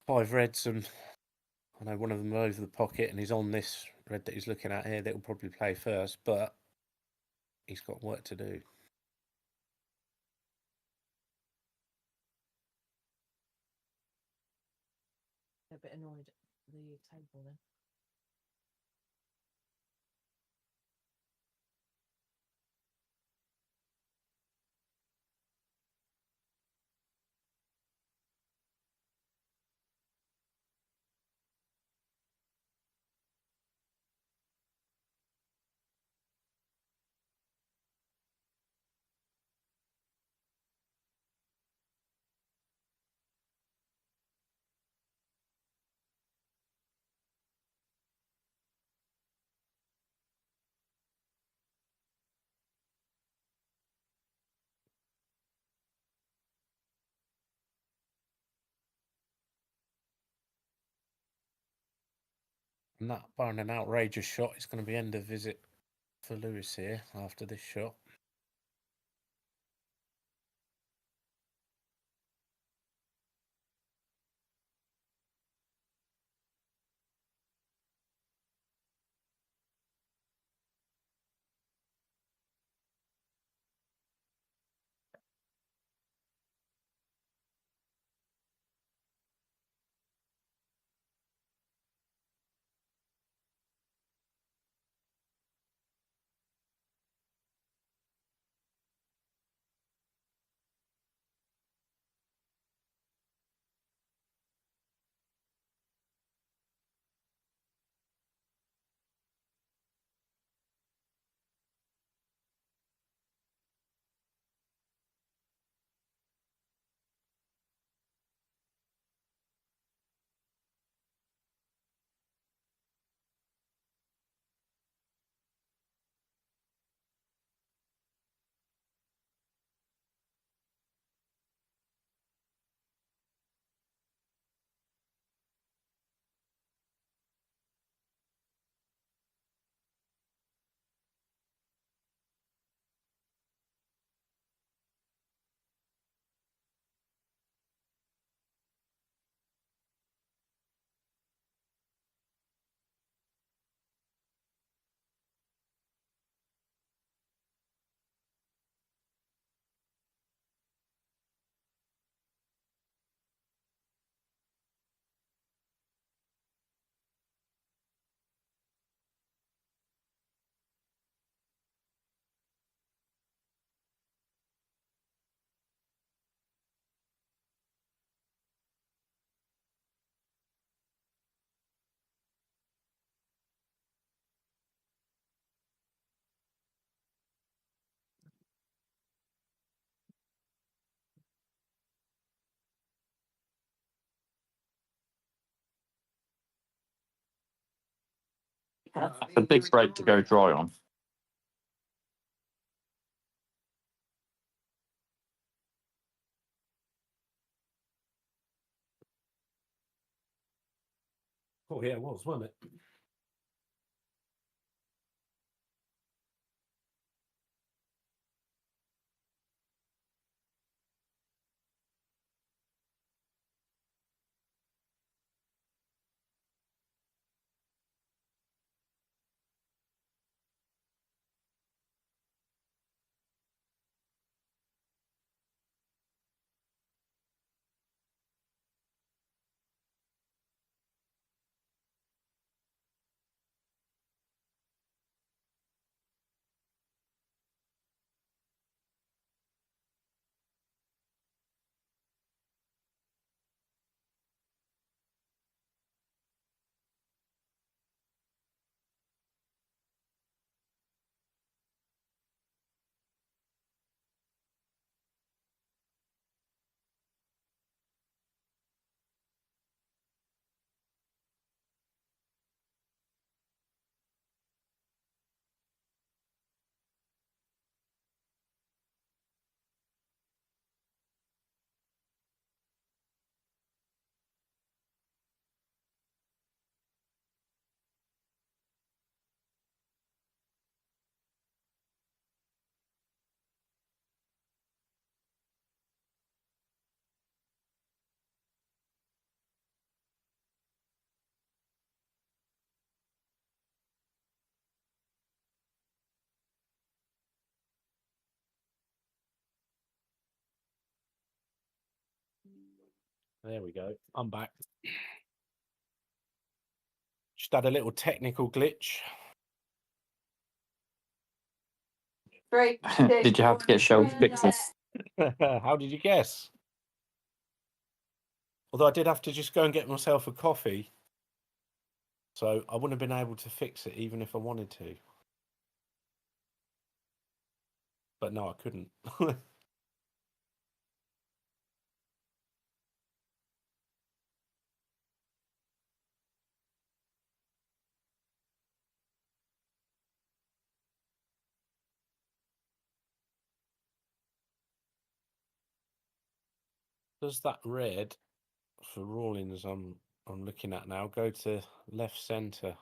5 reds and I know one of them over the pocket and he's on this red that he's looking at here that will probably play first, but he's got work to do. A bit annoyed at the table then. And that, barring an outrageous shot, is going to be end of visit for Lewis here after this shot. That's a big break to go dry on. Oh yeah, it was, wasn't it? There we go. I'm back. Just had a little technical glitch. Did you have to get shelf fixes? How did you guess? Although I did have to just go and get myself a coffee. So I wouldn't have been able to fix it even if I wanted to. But no, I couldn't. Does that red for Rawlins I'm looking at now go to left centre?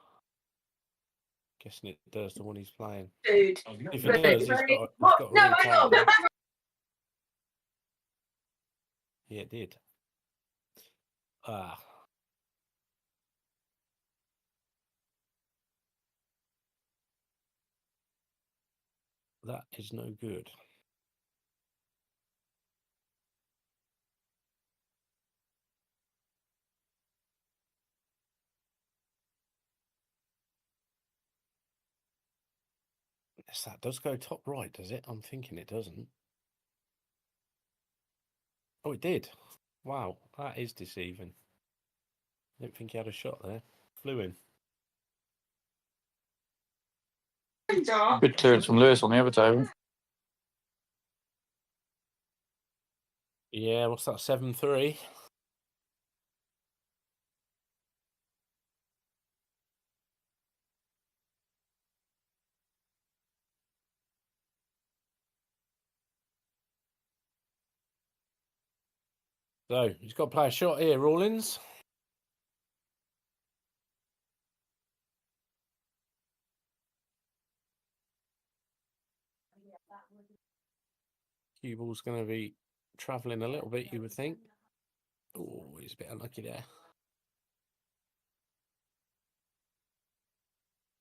Guessing it does, the one he's playing. Dude. If it does, he's got a No, real hang on. table. Yeah, it did. Ah. That is no good. Yes, that does go top right, does it? I'm thinking it doesn't. Oh, it did. Wow, that is deceiving. I didn't think he had a shot there. Flew in. Good clearance from Lewis on the other table. Yeah, what's that? 7-3. So he's got to play a shot here, Rawlins. Cue ball's going to be travelling a little bit, you would think. Oh, he's a bit unlucky there.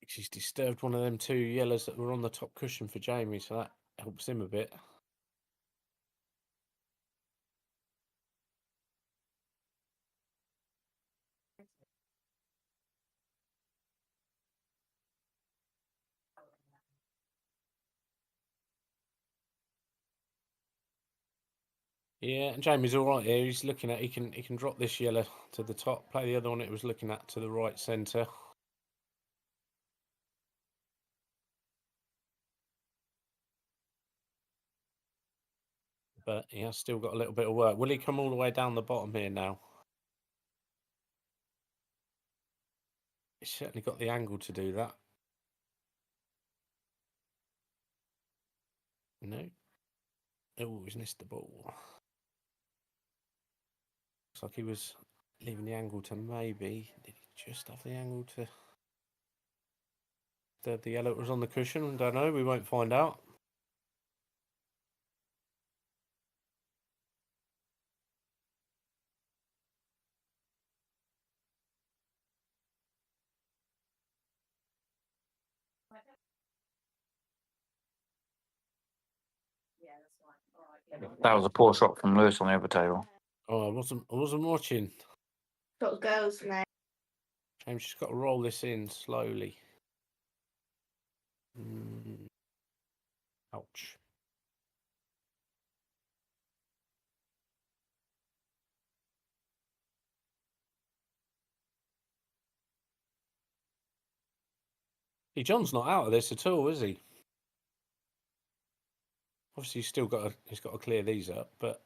He's disturbed one of them two yellows that were on the top cushion for Jamie, so that helps him a bit. Yeah, and Jamie's all right here. He's looking at he can drop this yellow to the top, play the other one it was looking at to the right centre. But he has still got a little bit of work. Will he come all the way down the bottom here now? He's certainly got the angle to do that. No. Oh, he's missed the ball. Looks like he was leaving the angle to maybe. Did he just have the angle to the yellow that was on the cushion? Don't know. We won't find out. That was a poor shot from Lewis on the other table. Oh, I wasn't watching. Got girls now. James just got to roll this in slowly. Ouch. Hey, John's not out of this at all, is he? Obviously, he's got to clear these up, but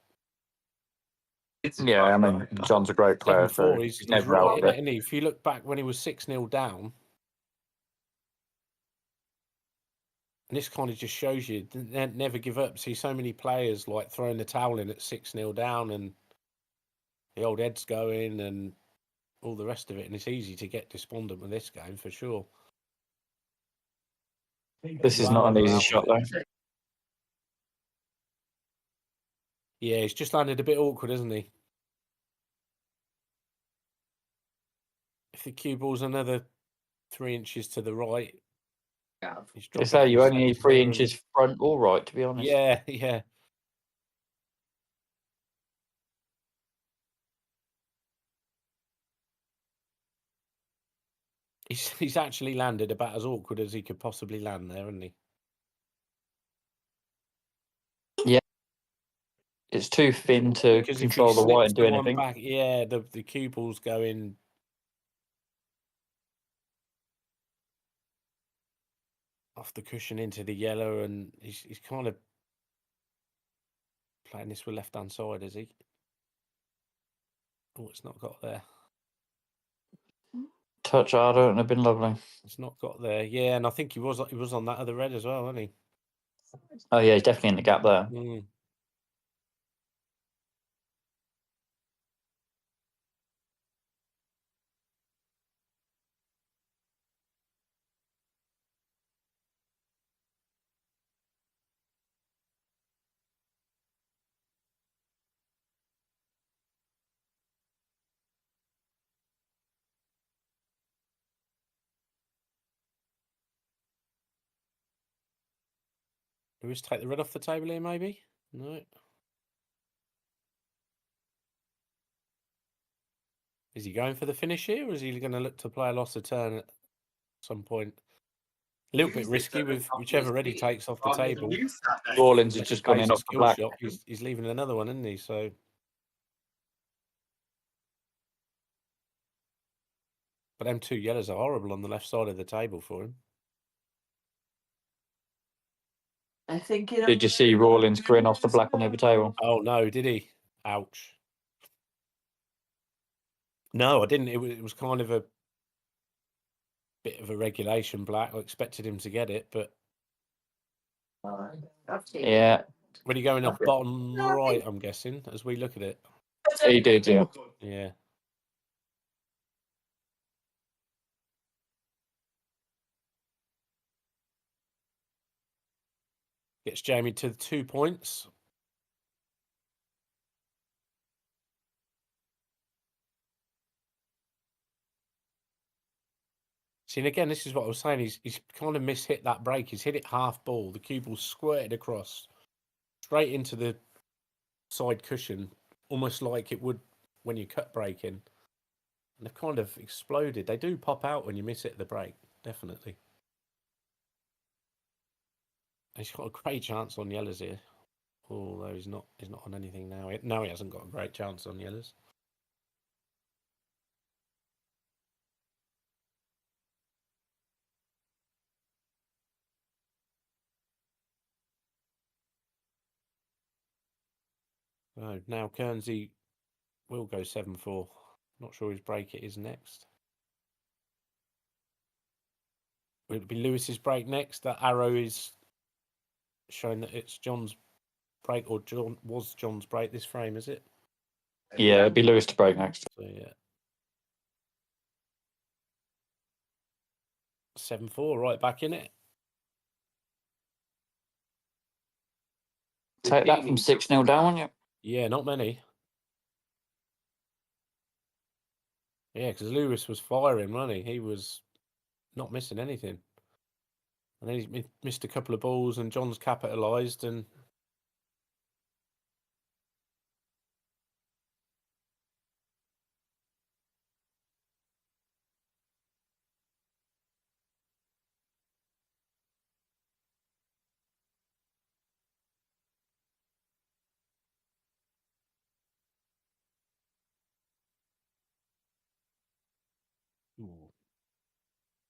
Yeah, I mean, John's a great player, so 7-4, he's he's never right out in of it, it. isn't he? If you look back when he was 6-0 down, and this kind of just shows you never give up. See so many players like throwing the towel in at 6-0 down, and the old head's going, and all the rest of it, and it's easy to get despondent with this game for sure. This is not an easy shot, though. Yeah, he's just landed a bit awkward, isn't he? If the cue ball's another 3 inches to the right, he's They say you only need 3 inches front or right, to be honest. Yeah, yeah. He's actually landed about as awkward as he could possibly land there, hasn't he? It's too thin to Because control if he the white slips and do the one anything. back, yeah, the cue ball's going off the cushion into the yellow, and he's kind of playing this with left hand side, is he? Oh, it's not got there. Touch harder and it'd been lovely. It's not got there. Yeah, and I think he was on that other red as well, wasn't he? Oh yeah, he's definitely in the gap there. Mm. Do we just take the red off the table here, maybe? No. Is he going for the finish here, or is he going to look to play a loss of turn at some point? A little bit risky with whichever red he takes off the table. Rawlins has Unless just he gone plays in a off the skill black. shot. He's leaving another one, isn't he? So, but them two yellows are horrible on the left side of the table for him. I think Did you see Rawlins grin off the black on the other table? Oh no, did he? Ouch. No, I didn't. It was kind of a bit of a regulation black. I expected him to get it, but Yeah, when he going off bottom right, I'm guessing, as we look at it. he did, yeah. Yeah. Gets Jamie to the 2 points. See, and again, this is what I was saying. He's kind of mishit that break. He's hit it half ball. The cue ball squirted across straight into the side cushion, almost like it would when you cut break in. And they've kind of exploded. They do pop out when you miss it at the break, definitely. He's got a great chance on yellows here. Although he's not on anything now. Now he hasn't got a great chance on yellows. Oh, now Kernsey will go 7-4. Not sure his break it is next. Will it be Lewis's break next? That arrow is showing that it's John's break, or was John's break this frame, is it? Yeah, it'd be Lewis to break next. So yeah. 7-4, right back in it. Take that from 6-0 down, wouldn't you? Yeah, not many. Yeah, because Lewis was firing, wasn't he? He was not missing anything. And then he missed a couple of balls, and John's capitalised, and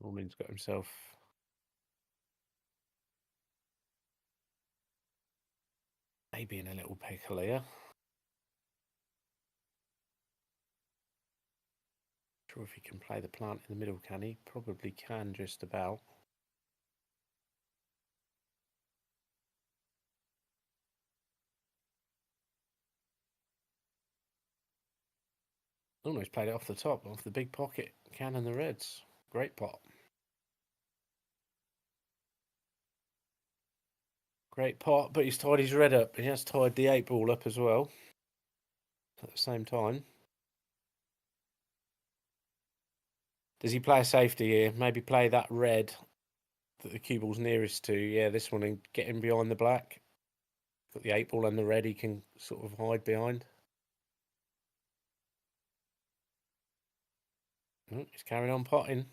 Norman's got himself maybe in a little pickle here. Sure if he can play the plant in the middle, can he? Probably can, just about. Almost played it off the top, off the big pocket. Can and the reds. Great pot. Great pot, but he's tied his red up. He has tied the 8 ball up as well at the same time. Does he play a safety here? Maybe play that red that the cue ball's nearest to. Yeah, this one, and get him behind the black. Got the 8 ball and the red he can sort of hide behind. Oh, he's carrying on potting.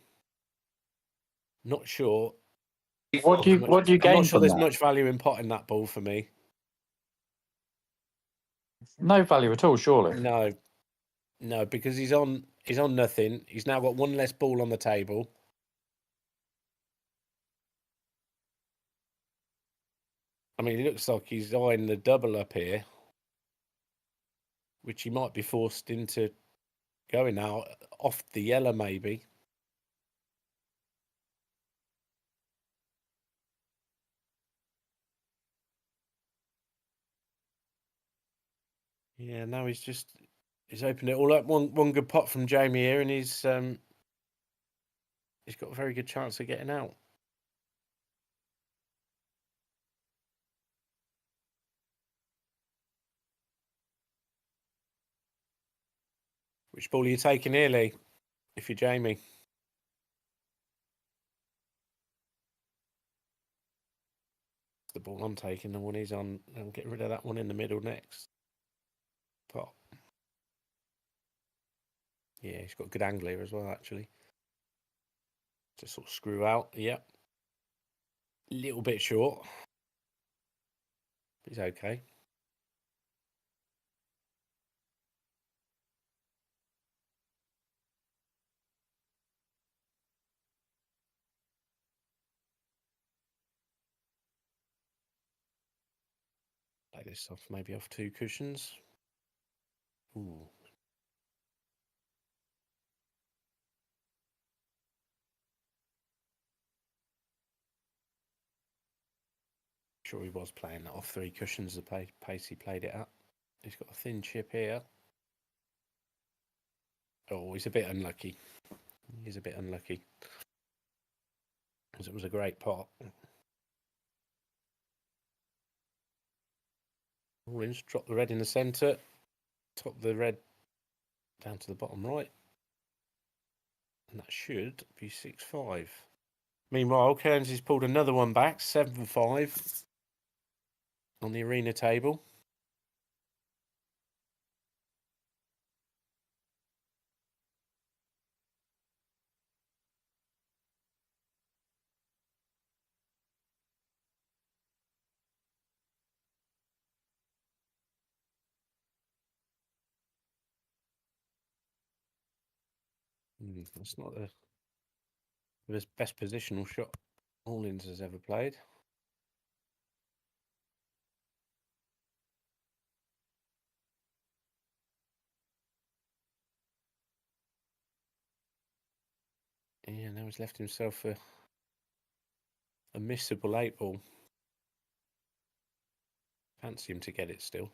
Not sure. What do you I'm gain not sure from there's that? much value in potting that ball for me. No value at all, surely. No, no, because he's on nothing. He's now got one less ball on the table. I mean, it looks like he's eyeing the double up here, which he might be forced into going now off the yellow, maybe. Yeah, now he's opened it all up. One good pot from Jamie here, and he's got a very good chance of getting out. Which ball are you taking here, Lee? If you're Jamie. The ball I'm taking, the one he's on. I'll get rid of that one in the middle next. Pot. Yeah, he's got a good angle here as well, actually. Just sort of screw out. Yep. Little bit short. He's okay. Play this off, maybe off 2 cushions. Ooh. Sure he was playing that off 3 cushions, the pace he played it at. He's got a thin chip here. Oh, he's a bit unlucky. He's a bit unlucky. Because it was a great pot. Orange, drop the red in the centre. Top the red down to the bottom right. And that should be 6-5. Meanwhile, Kearns has pulled another one back, 7-5 on the arena table. That's not the best positional shot Allins has ever played. Yeah, now he's left himself a missable 8-ball. Fancy him to get it still.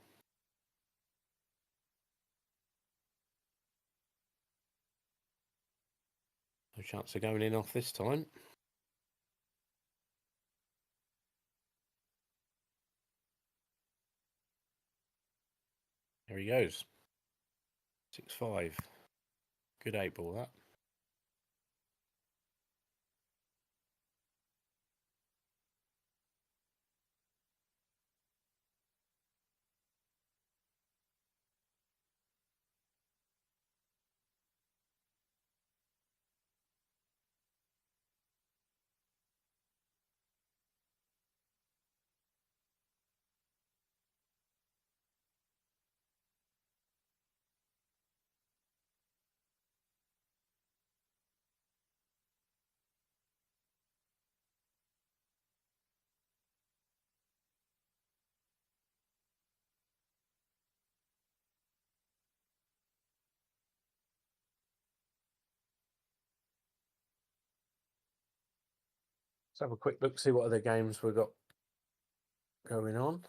No chance of going in off this time. There he goes. 6-5. Good 8-ball, that. Let's have a quick look, see what other games we've got going on.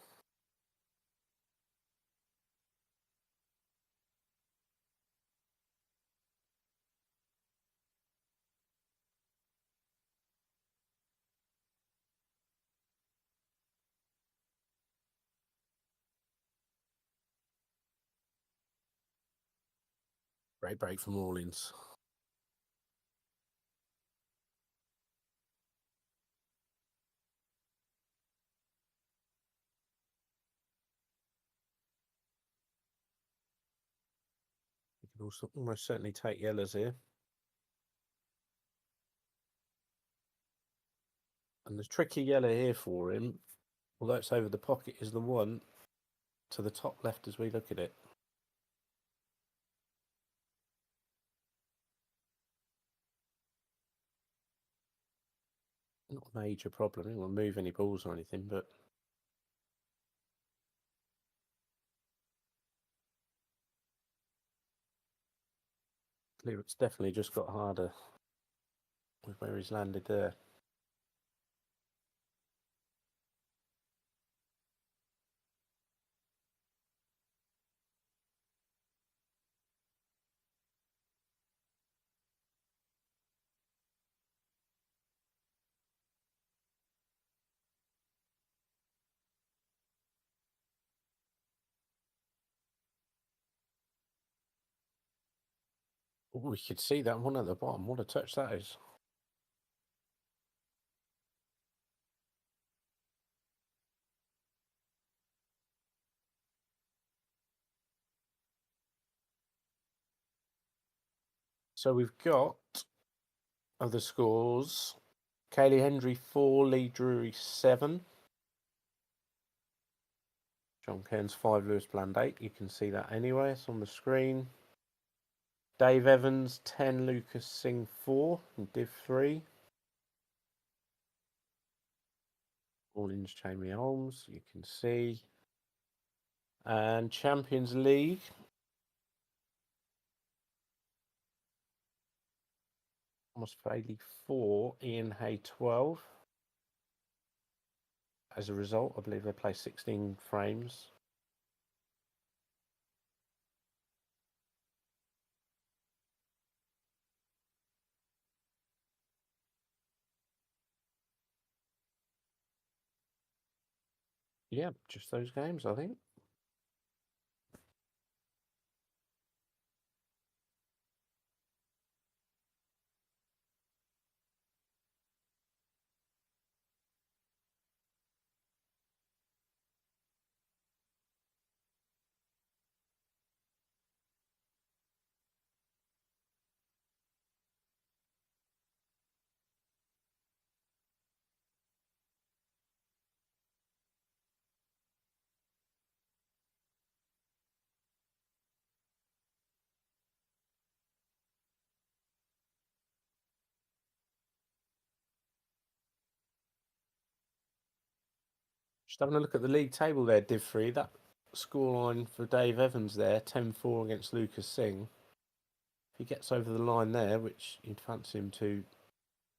Great break from Allins. You can also almost certainly take yellows here. And the tricky yellow here for him, although it's over the pocket, is the one to the top left as we look at it. Not a major problem. He won't move any balls or anything, but it's definitely just got harder with where he's landed there. Oh, we could see that one at the bottom. What a touch that is. So we've got other scores. Kaylee Hendry 4, Lee Drury 7. John Cairns 5, Lewis Bland 8. You can see that anyway. It's on the screen. Dave Evans 10, Lucas Singh 4, and Div 3. Mornings Jamie Holmes, you can see. And Champions League. Thomas Bailey 4, Ian Hay 12. As a result, I believe they play 16 frames. Yeah, just those games, I think. Just having a look at the league table there, Div 3. That scoreline for Dave Evans there, 10-4 against Lucas Singh. If he gets over the line there, which you'd fancy him to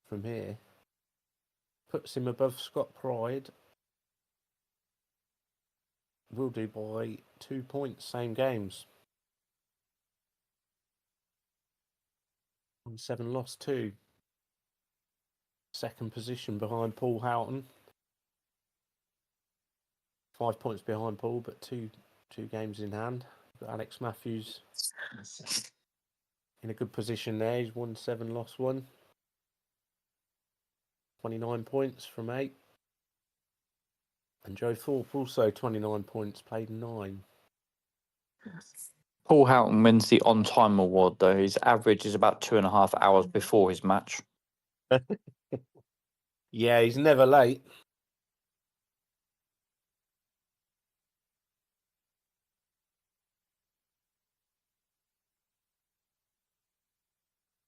from here, puts him above Scott Pride. Will do by 2 points, same games. 7 lost 2. Second position behind Paul Houghton. 5 points behind Paul, but two games in hand. Got Alex Matthews in a good position there. He's won 7, lost 1. 29 points from 8. And Joe Thorpe also 29 points, played 9. Paul Houghton wins the on-time award, though. His average is about 2.5 hours before his match. Yeah, he's never late.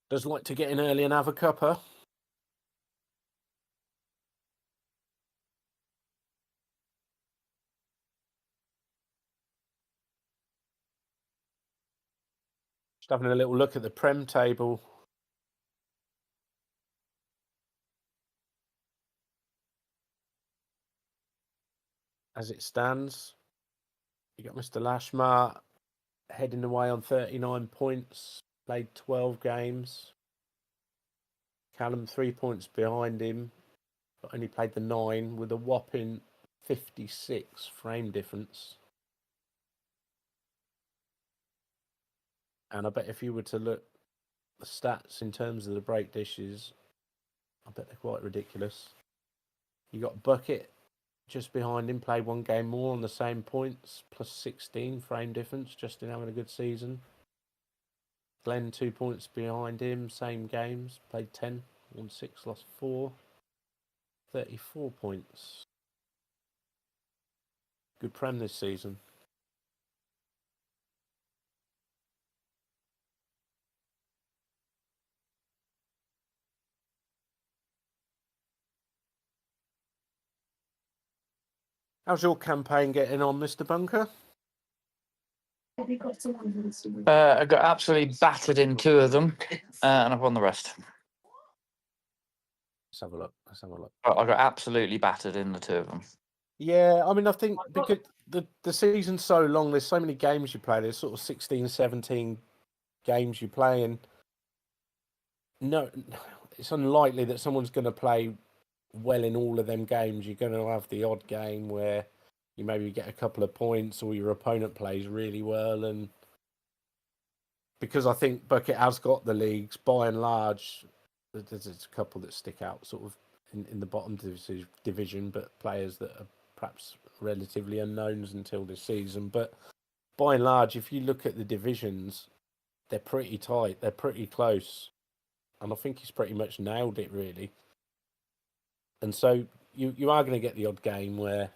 Does like to get in early and have a cuppa. Just having a little look at the Prem table. As it stands, you got Mr. Lashmar heading away on 39 points, played 12 games. Callum 3 points behind him, but only played the 9 with a whopping 56 frame difference. And I bet if you were to look the stats in terms of the break dishes, I bet they're quite ridiculous. You got Bucket just behind him, played 1 game more on the same points, plus 16 frame difference, just in having a good season. Glenn 2 points behind him, same games, played 10, won 6, lost 4. 34 points. Good Prem this season. How's your campaign getting on, Mr. Bunker? I got absolutely battered in 2 of them, and I've won the rest. Let's have a look. Let's have a look. I got absolutely battered in the 2 of them. Yeah, I mean, I think because the season's so long, there's so many games you play. There's sort of 16, 17 games you play, and no, it's unlikely that someone's going to play well in all of them games. You're going to have the odd game where you maybe get a couple of points, or your opponent plays really well. And because I think Bucket has got the leagues, by and large, there's a couple that stick out sort of in the bottom division, but players that are perhaps relatively unknowns until this season. But by and large, if you look at the divisions, they're pretty tight. They're pretty close. And I think he's pretty much nailed it, really. And so you are going to get the odd game where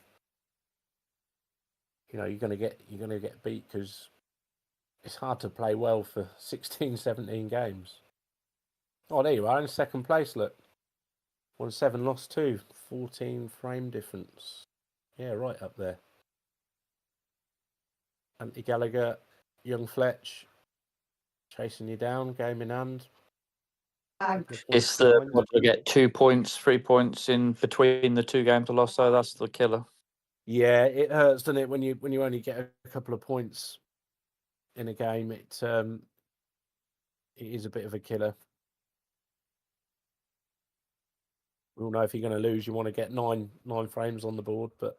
you're going to get beat because it's hard to play well for 16, 17 games. Oh, there you are in second place. Look, 1-7, lost 2, 14 frame difference. Yeah, right up there. Andy Gallagher, Young Fletch, chasing you down, game in hand. It's the I get 2 points, 3 points in between the 2 games I lost, so that's the killer. Yeah, it hurts, doesn't it, when you only get a couple of points in a game? It is a bit of a killer. We all know if you're going to lose, you want to get nine frames on the board, but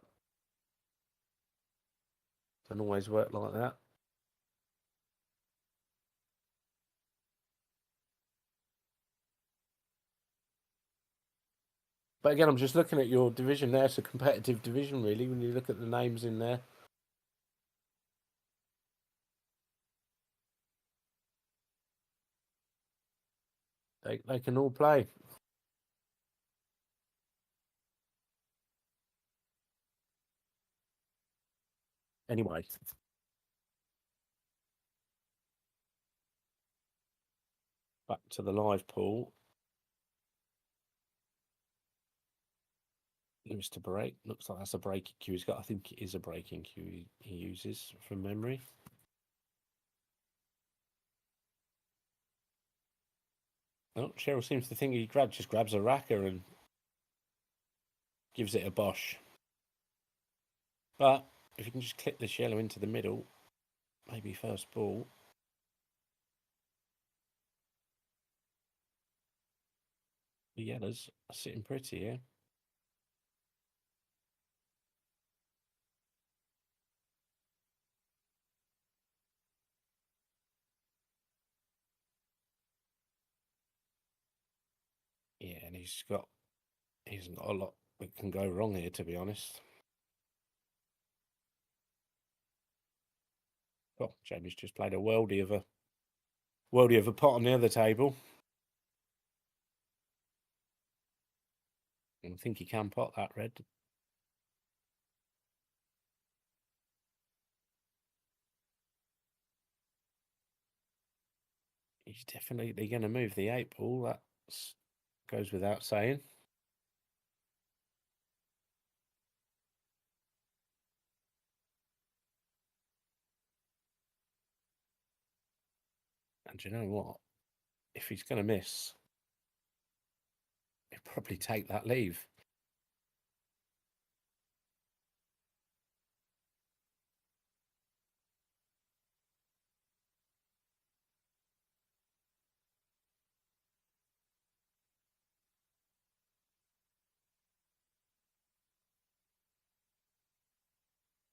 it doesn't always work like that. But again, I'm just looking at your division there. It's a competitive division, really, when you look at the names in there. They can all play. Anyway. Back to the live pool. Lewis to break. Looks like that's a breaking cue he's got. I think it is a breaking cue he uses from memory. Oh, Cheryl seems to think he just grabs a racker and gives it a bosh. But if you can just clip this yellow into the middle, maybe first ball. The yellows are sitting pretty here. Yeah, and he hasn't got a lot that can go wrong here, to be honest. Oh, Jamie's just played a worldie of a pot on the other table. I think he can pot that red. He's definitely going to move the 8 ball. That goes without saying. And you know what? If he's going to miss, he'll probably take that leave.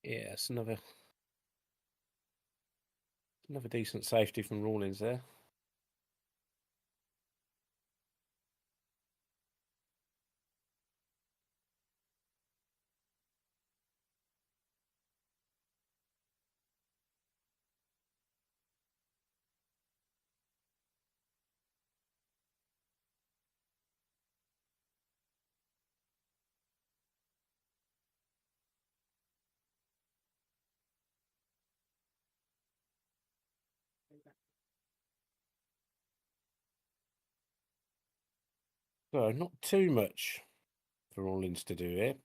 Yeah, it's another decent safety from Rawlings there. So not too much for Rawlins to do here.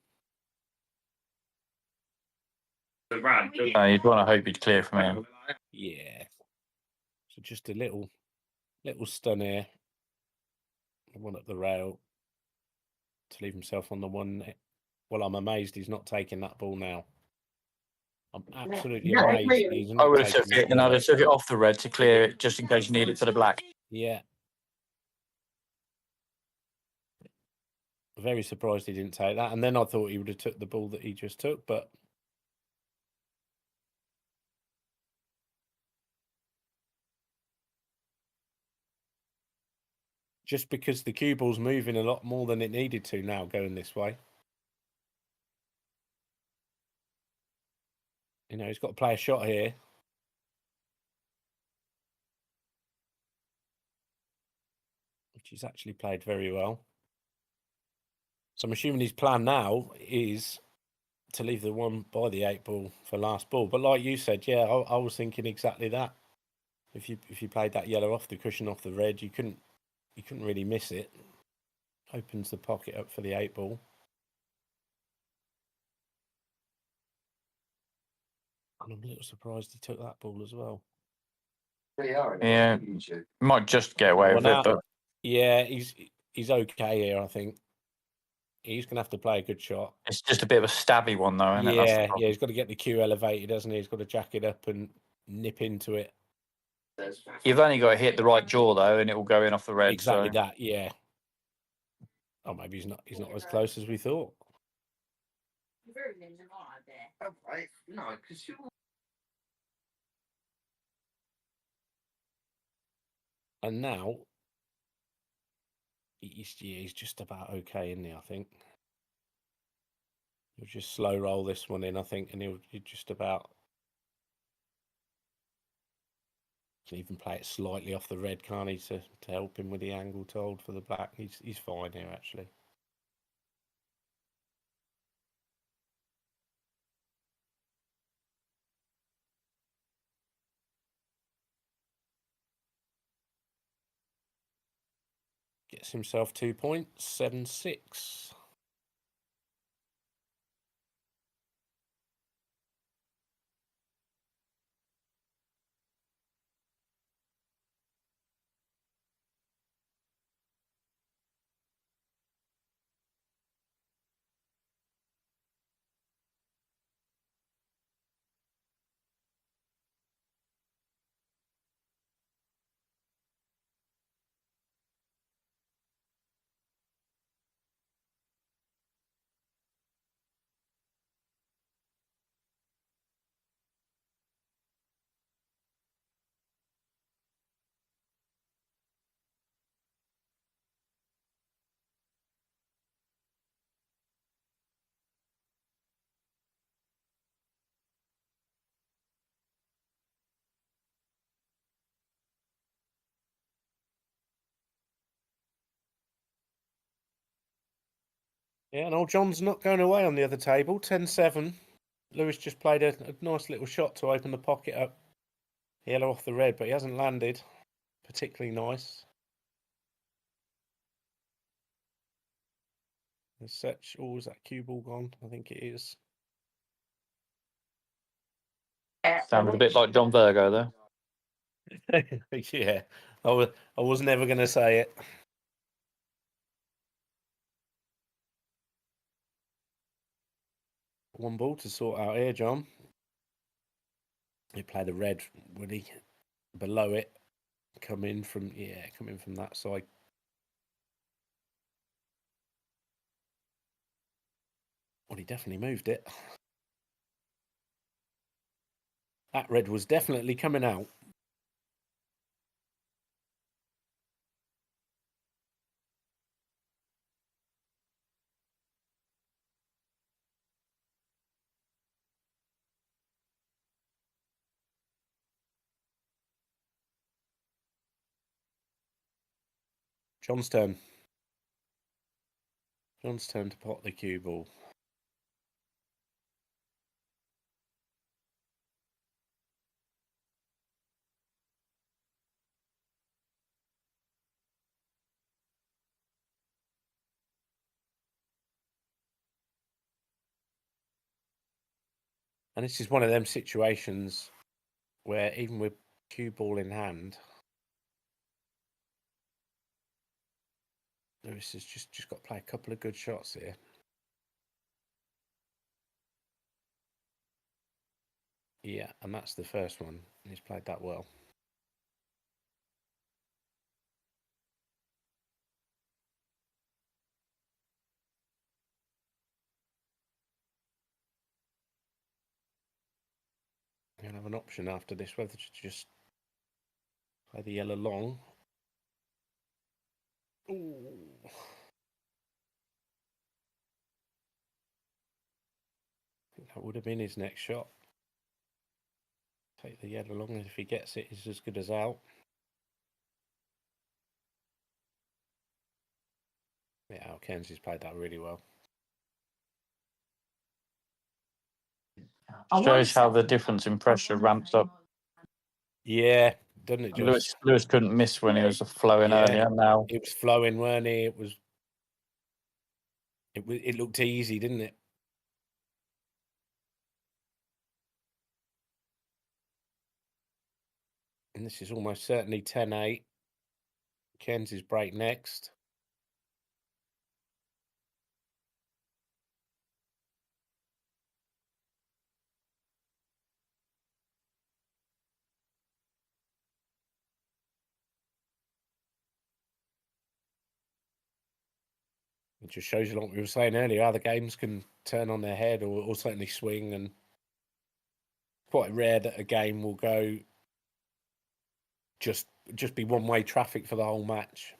You'd want to hope he'd clear from him. Yeah. So just a little stun here. One up the rail to leave himself on the one. Well, I'm amazed he's not taking that ball now. I'm absolutely amazed he's I not would have taking took that it, and I'd yellow. have took it off the red to clear it, just in case you need it for the black. Yeah. Very surprised he didn't take that. And then I thought he would have took the ball that he just took, but just because the cue ball's moving a lot more than it needed to now going this way. You know, he's got to play a shot here. Which he's actually played very well. So I'm assuming his plan now is to leave the one by the 8 ball for last ball. But like you said, yeah, I was thinking exactly that. If you played that yellow off the cushion off the red, you couldn't really miss it. Opens the pocket up for the 8 ball. And I'm a little surprised he took that ball as well. Yeah, might just get away with it, but yeah, he's okay here, I think. He's going to have to play a good shot. it's just a bit of a stabby one, though, isn't it? That's the Yeah, problem. he's got to get the cue elevated, hasn't he? He's got to jack it up and nip into it. You've only got to hit the right jaw, though, and it will go in off the red. Exactly So. that, yeah. Oh, maybe he's not as close as we thought. And now he's just about okay, isn't he? I think he'll just slow roll this one in, I think, and he'll just about can even play it slightly off the red, can't he, to help him with the angle to hold for the black. He's fine here, actually. Gets himself 2 points, 7-6. Yeah, and old John's not going away on the other table. 10-7. Lewis just played a nice little shot to open the pocket up. Yellow off the red, but he hasn't landed. Particularly nice. As such, oh, is that cue ball gone? I think it is. Sounds a bit like John Virgo, though. Yeah, I was never going to say it. One ball to sort out here, John. He played the red, would he? Below it, come in from that side. Well, he definitely moved it. That red was definitely coming out. John's turn. John's turn to pot the cue ball. And this is one of them situations where even with cue ball in hand, Lewis has just got to play a couple of good shots here. Yeah, and that's the first one. He's played that well. You'll have an option after this whether to just play the yellow long. Ooh. I think that would have been his next shot. Take the yellow long, and if he gets it, he's as good as out. Yeah, Al Kenzie's played that really well. Shows how the difference in pressure ramps up. Yeah, doesn't it just? Lewis couldn't miss when he was flowing Yeah. earlier. Now It was flowing, weren't it? It looked easy, didn't it? And this is almost certainly 10-8. Kenzie's break next. It just shows you, like we were saying earlier, how the games can turn on their head or certainly swing. And quite rare that a game will go just be one-way traffic for the whole match.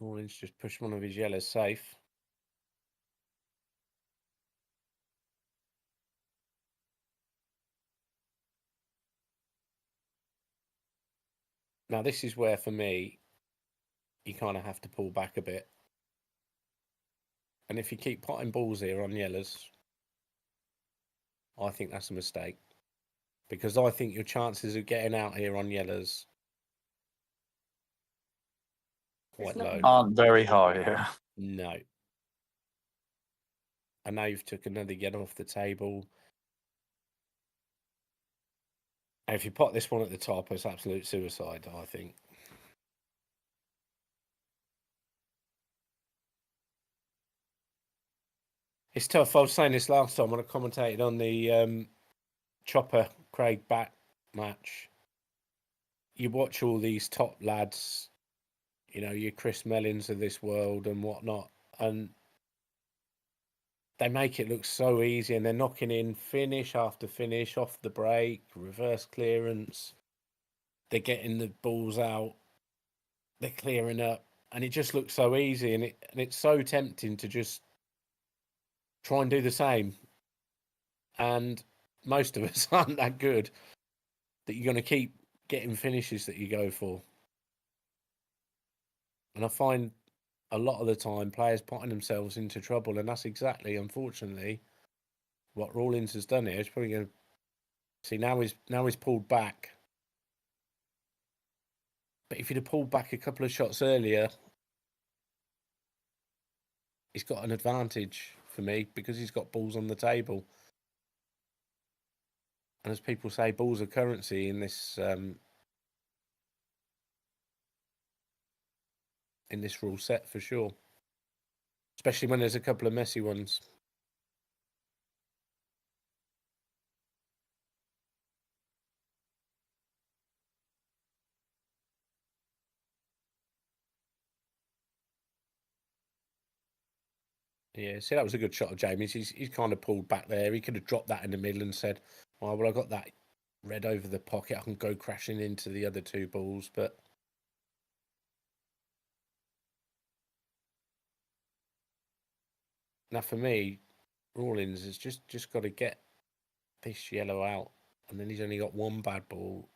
Rawlins just pushed one of his yellows safe. Now, this is where, for me, you kind of have to pull back a bit. And if you keep potting balls here on yellows, I think that's a mistake. Because I think your chances of getting out here on yellows quite low. aren't very high here. No. And now you've took another yellow off the table. And if you pot this one at the top, it's absolute suicide, I think. It's tough. I was saying this last time when I commentated on the Chopper Craig back match. You watch all these top lads, you know, your Chris Mellins of this world and whatnot, and they make it look so easy, and they're knocking in finish after finish off the break, reverse clearance. They're getting the balls out, they're clearing up, and it just looks so easy, and it's so tempting to just try and do the same. And most of us aren't that good that you're going to keep getting finishes that you go for. And I find a lot of the time players putting themselves into trouble, and that's exactly, unfortunately, what Rawlins has done here. He's probably going to see now he's pulled back. But if he'd have pulled back a couple of shots earlier, he's got an advantage for me because he's got balls on the table. And as people say, balls are currency in this rule set for sure. Especially when there's a couple of messy ones. Yeah, see, that was a good shot of Jamie's. He's kind of pulled back there. He could have dropped that in the middle and said, "Oh, well, I got that red over the pocket. I can go crashing into the other two balls." But now, for me, Rawlins has just got to get this yellow out, and then he's only got one bad ball,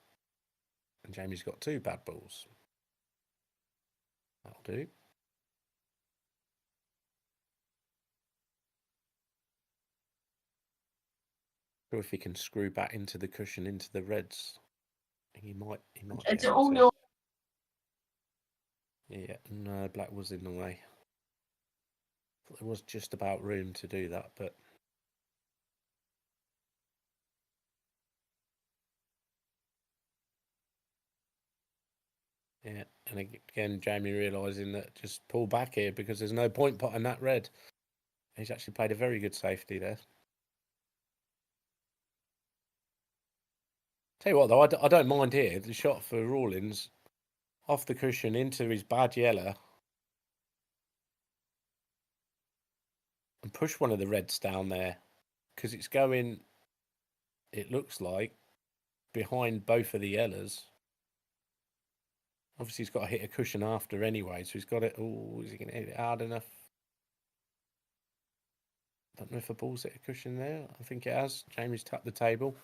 and Jamie's got two bad balls. That'll do. Or if he can screw back into the cushion into the reds, he might. Is be it able all to. your? Yeah, no, black was in the way. There was just about room to do that, but yeah. And again, Jamie realising that just pull back here because there's no point potting that red. He's actually played a very good safety there. Tell you what, though, I don't mind here. The shot for Rawlins off the cushion into his bad yellow and push one of the reds down there because it's going, it looks like, behind both of the yellows. Obviously, he's got to hit a cushion after anyway, so he's got it. Oh, is he going to hit it hard enough? Don't know if the ball's hit a cushion there. I think it has. Jamie's tapped the table.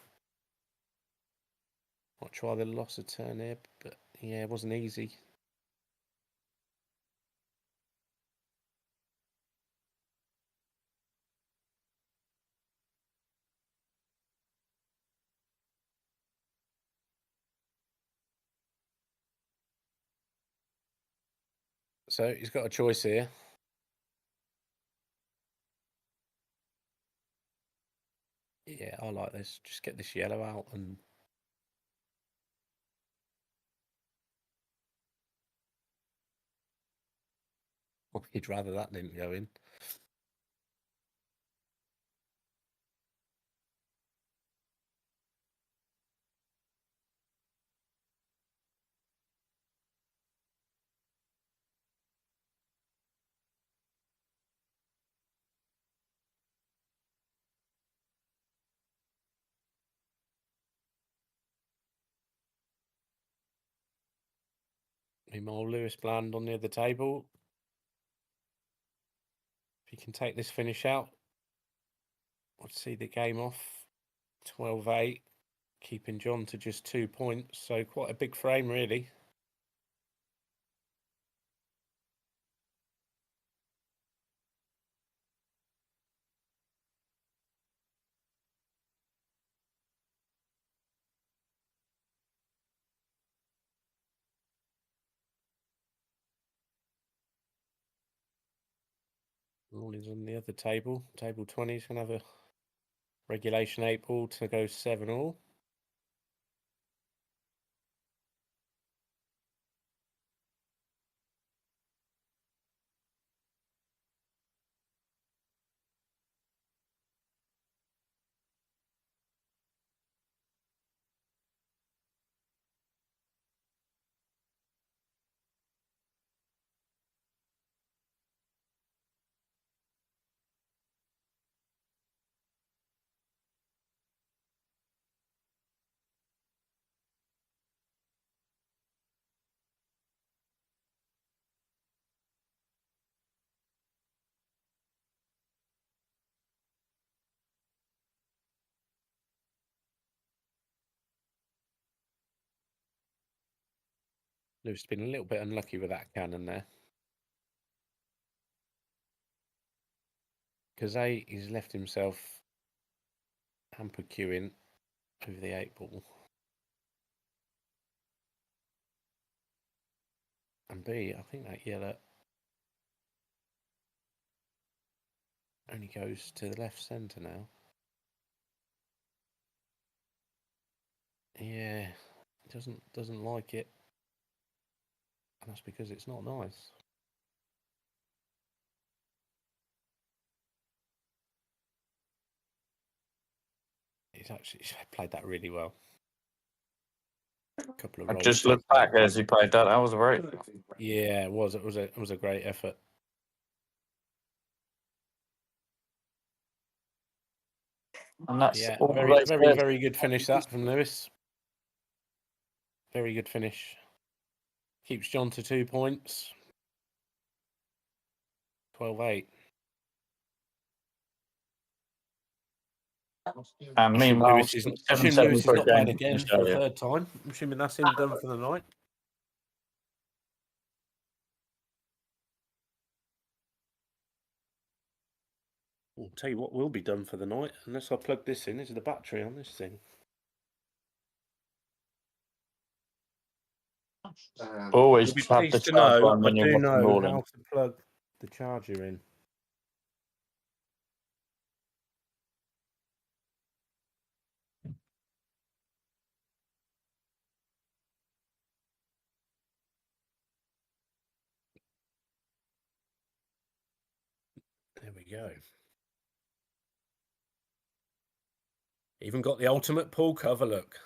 Might try the loss of turn here, but yeah, it wasn't easy. So he's got a choice here. Yeah, I like this. Just get this yellow out and well, he'd rather that didn't go in. Meanwhile, Lewis Bland on the other table. If he can take this finish out, let's see the game off. 12-8, keeping John to just 2 points. So quite a big frame, really. Rawlins on the other table. Table 20 is going to have a regulation 8 ball to go 7 all. Lewis has been a little bit unlucky with that cannon there. Because A, he's left himself hamper queuing over the 8 ball. And B, I think that yellow only goes to the left centre now. Yeah, he doesn't like it. And that's because it's not nice. He's actually played that really well. Couple of I rolls just looked back as he played that. That was great. Yeah, it was. It was a great effort. And that's Yeah, all very, they very, said. very good finish that from Lewis. Very good finish. Keeps John to 2 points. 12-8. And Assume meanwhile, Lewis is not playing again for a game. third time. I'm assuming that's him done for the night. I'll tell you what will be done for the night, unless I plug this in, is the battery on this thing. Always You'll be have the pleased to charger know on I when you're do watching know Moreland. how to plug the charger in. There we go. Even got the ultimate pool cover look.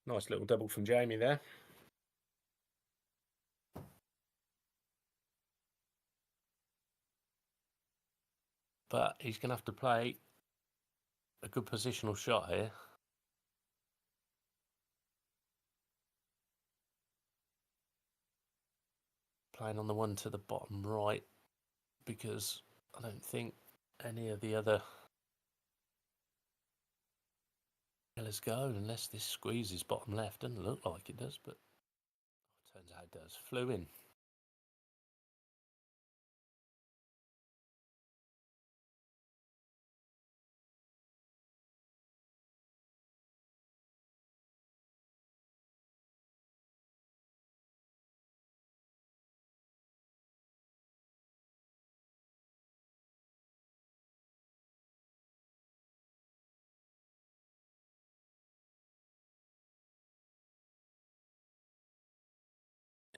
Nice little double from Jamie there. But he's going to have to play a good positional shot here. Playing on the one to the bottom right, because I don't think any of the other fellas go unless this squeezes bottom left. Doesn't look like it does, but turns out it does. Flew in.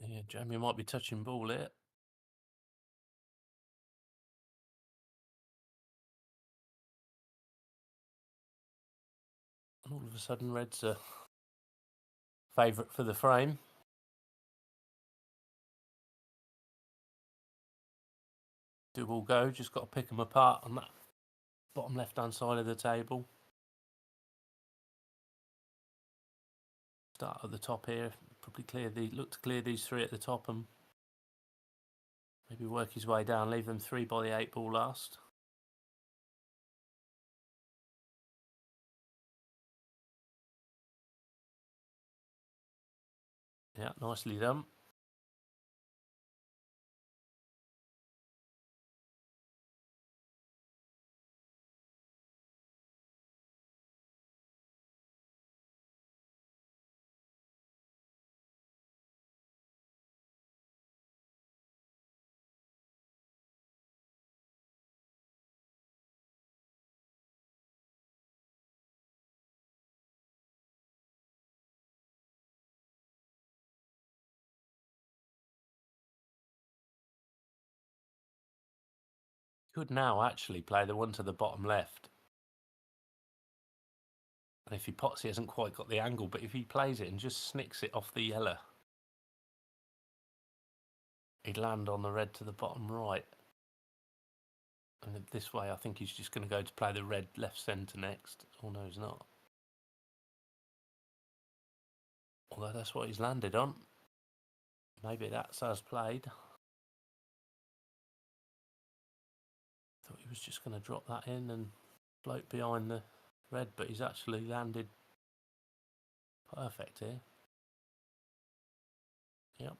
Yeah, Jamie might be touching ball here. And all of a sudden, red's a favourite for the frame. Do all go, just got to pick them apart on that bottom left-hand side of the table. Start at the top here. Probably look to clear these three at the top and maybe work his way down. Leave them 3 by the 8 ball last. Yeah, nicely done. Could now actually play the one to the bottom left. And if he pots, he hasn't quite got the angle, but if he plays it and just snicks it off the yellow, he'd land on the red to the bottom right. And this way, I think he's just going to go to play the red left centre next. Oh, no, he's not. Although that's what he's landed on. Maybe that's as played. Thought he was just going to drop that in and float behind the red, but he's actually landed perfect here. Yep.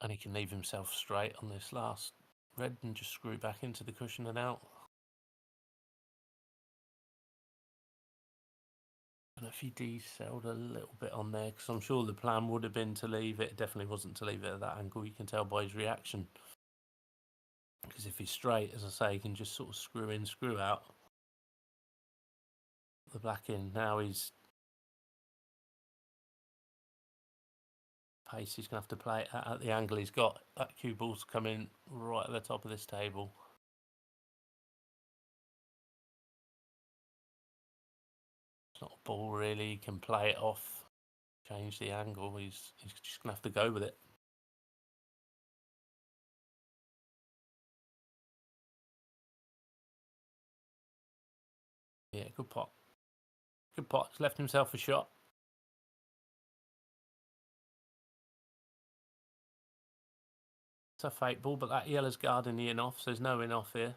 And he can leave himself straight on this last red and just screw back into the cushion and out. And if he decelled a little bit on there, because I'm sure the plan would have been to leave it. It definitely wasn't to leave it at that angle. You can tell by his reaction. Because if he's straight, as I say, he can just sort of screw in, screw out. The black in. Now he's pace. He's going to have to play it at the angle he's got. That cue ball's coming right at the top of this table. It's not a ball really. He can play it off, change the angle. He's just going to have to go with it. Yeah, good pot. Good pot. He's left himself a shot. Tough 8 ball, but that yellow's guarding the in off, so there's no in off here.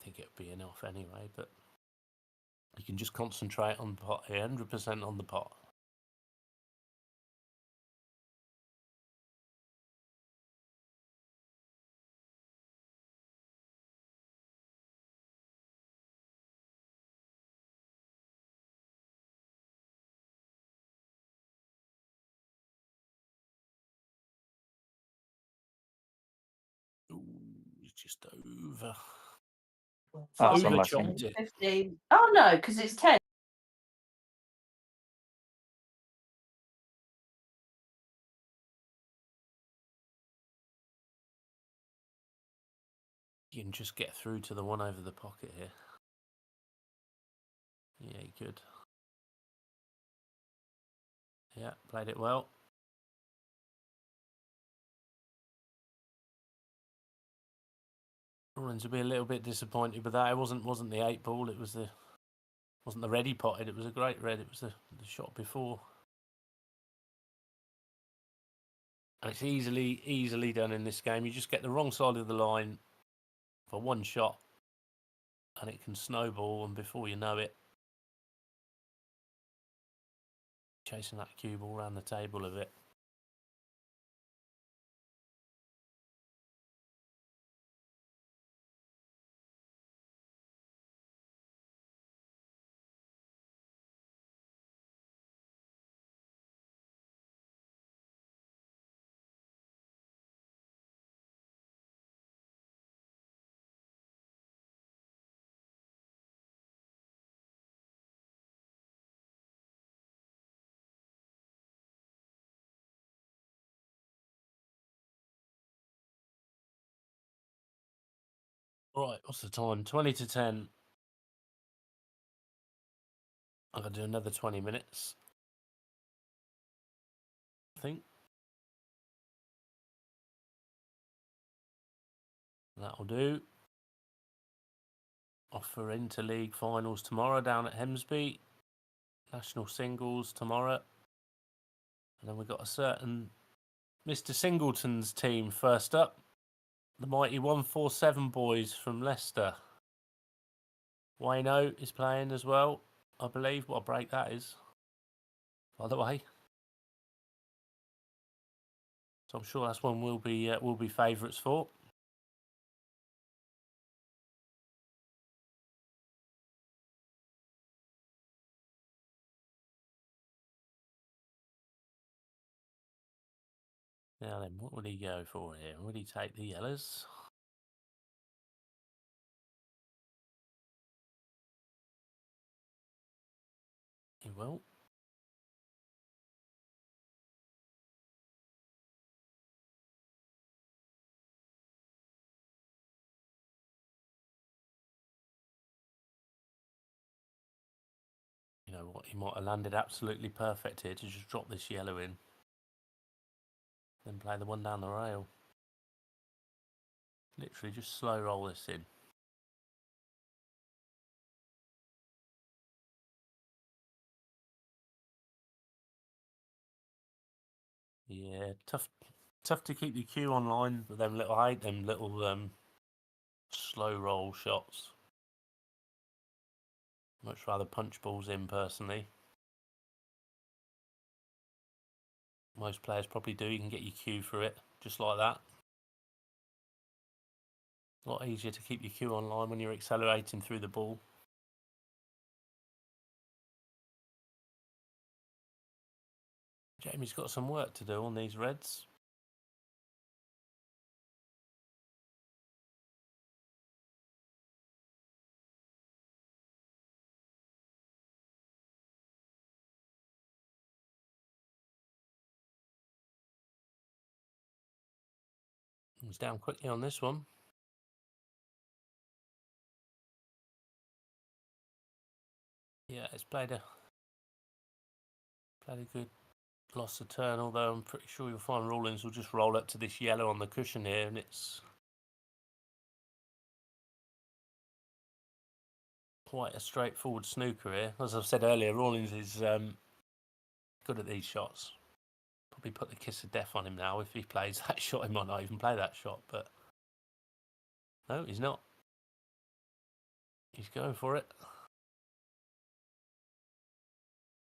I think it would be in off anyway, but you can just concentrate on the pot here, 100% on the pot. Ooh, it's just over. That's Over unlucky. chopped it. 15. Oh no, because it's 10. You can just get through to the one over the pocket here. Yeah, you could. Yeah, played it well. Rollins will be a little bit disappointed with that. It wasn't the 8 ball. It was wasn't the ready potted. It was a great red. It was the shot before. And it's easily done in this game. You just get the wrong side of the line for one shot, and it can snowball. And before you know it, chasing that cue ball around the table a bit. Right, what's the time? 20 to 10. I'm going to do another 20 minutes, I think. That'll do. Off for Interleague finals tomorrow down at Hemsby. National singles tomorrow. And then we've got a certain Mr. Singleton's team first up. The mighty 147 boys from Leicester. Wayno is playing as well, I believe. What a break that is, by the way. So I'm sure that's one we'll be favourites for. Now then, what would he go for here? Would he take the yellows? He will. You know what? He might have landed absolutely perfect here to just drop this yellow in. Then play the one down the rail. Literally just slow roll this in. Yeah, tough to keep your cue online with them little slow roll shots. Much rather punch balls in personally. Most players probably do. You can get your cue through it just like that. A lot easier to keep your cue online when you're accelerating through the ball. Jamie's got some work to do on these reds. He's down quickly on this one. Yeah, it's played a good loss of turn, although I'm pretty sure you'll find Rawlins will just roll up to this yellow on the cushion here, and it's quite a straightforward snooker here. As I've said earlier, Rawlings is good at these shots. Probably put the kiss of death on him now if he plays that shot. He might not even play that shot, but no, he's not. He's going for it.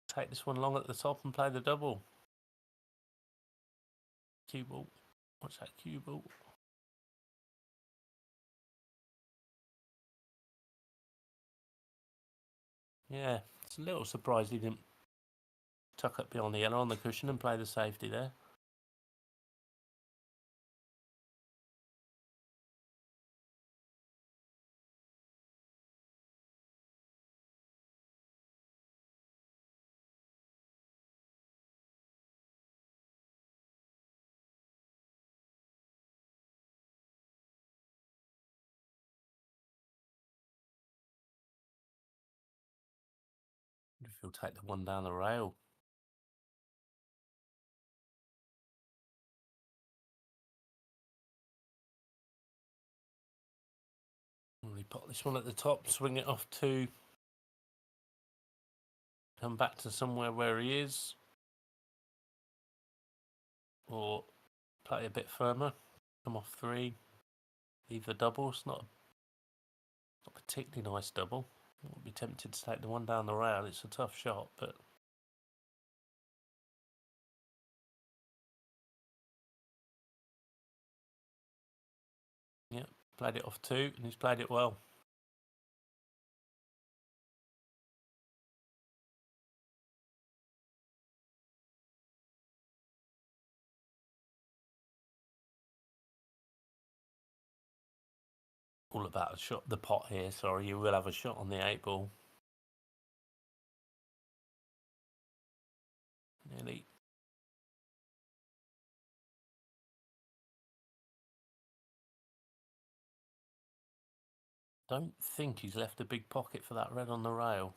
Take this one long at the top and play the double. Cue ball. What's that cue ball? Yeah, it's a little surprised he didn't tuck up beyond the yellow on the cushion and play the safety there. If he'll take the one down the rail. Will he put this one at the top, swing it off to come back to somewhere where he is? Or play a bit firmer, come off 3, leave the double. It's not a particularly nice double. I would be tempted to take the one down the rail. It's a tough shot, but yeah, played it off 2 and he's played it well. All about a shot, the pot here. Sorry, you will have a shot on the 8 ball. Nearly. Don't think he's left a big pocket for that red on the rail.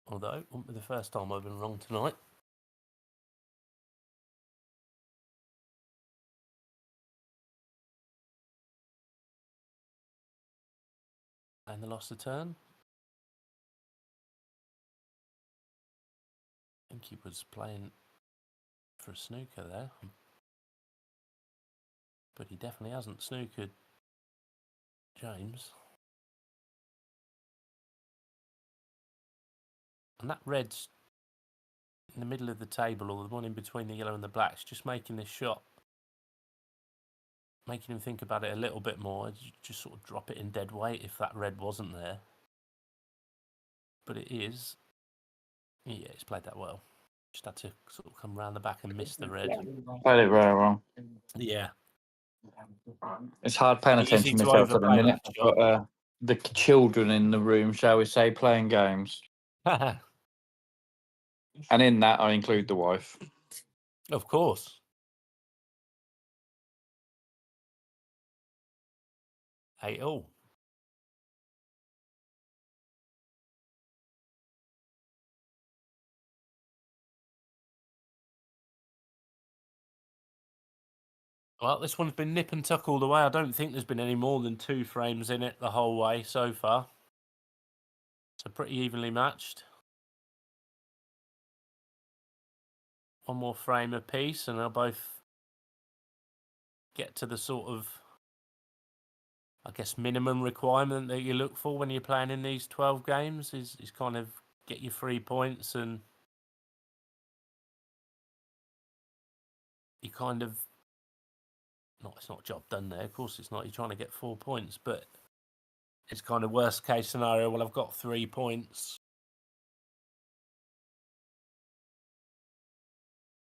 Although, it won't be the first time I've been wrong tonight. And they lost the turn. I think he was playing for a snooker there. But he definitely hasn't snookered James. And that red's in the middle of the table, or the one in between the yellow and the black's just making this shot. Making him think about it a little bit more. Just sort of drop it in dead weight if that red wasn't there. But it is. Yeah, he's played that well. Just had to sort of come round the back and miss the red. Played it very well. Yeah. It's hard paying Easy attention to myself at the overplay minute. that I've shot. got the children in the room, shall we say, playing games. And in that, I include the wife. Of course. 8-all. Well, this one's been nip and tuck all the way. I don't think there's been any more than 2 frames in it the whole way so far. So pretty evenly matched. One more frame apiece and they'll both get to the sort of, I guess, minimum requirement that you look for when you're playing in these 12 games is kind of get your 3 points, and you kind of, it's not job done there, of course it's not, you're trying to get 4 points, but it's kind of worst case scenario, well, I've got 3 points.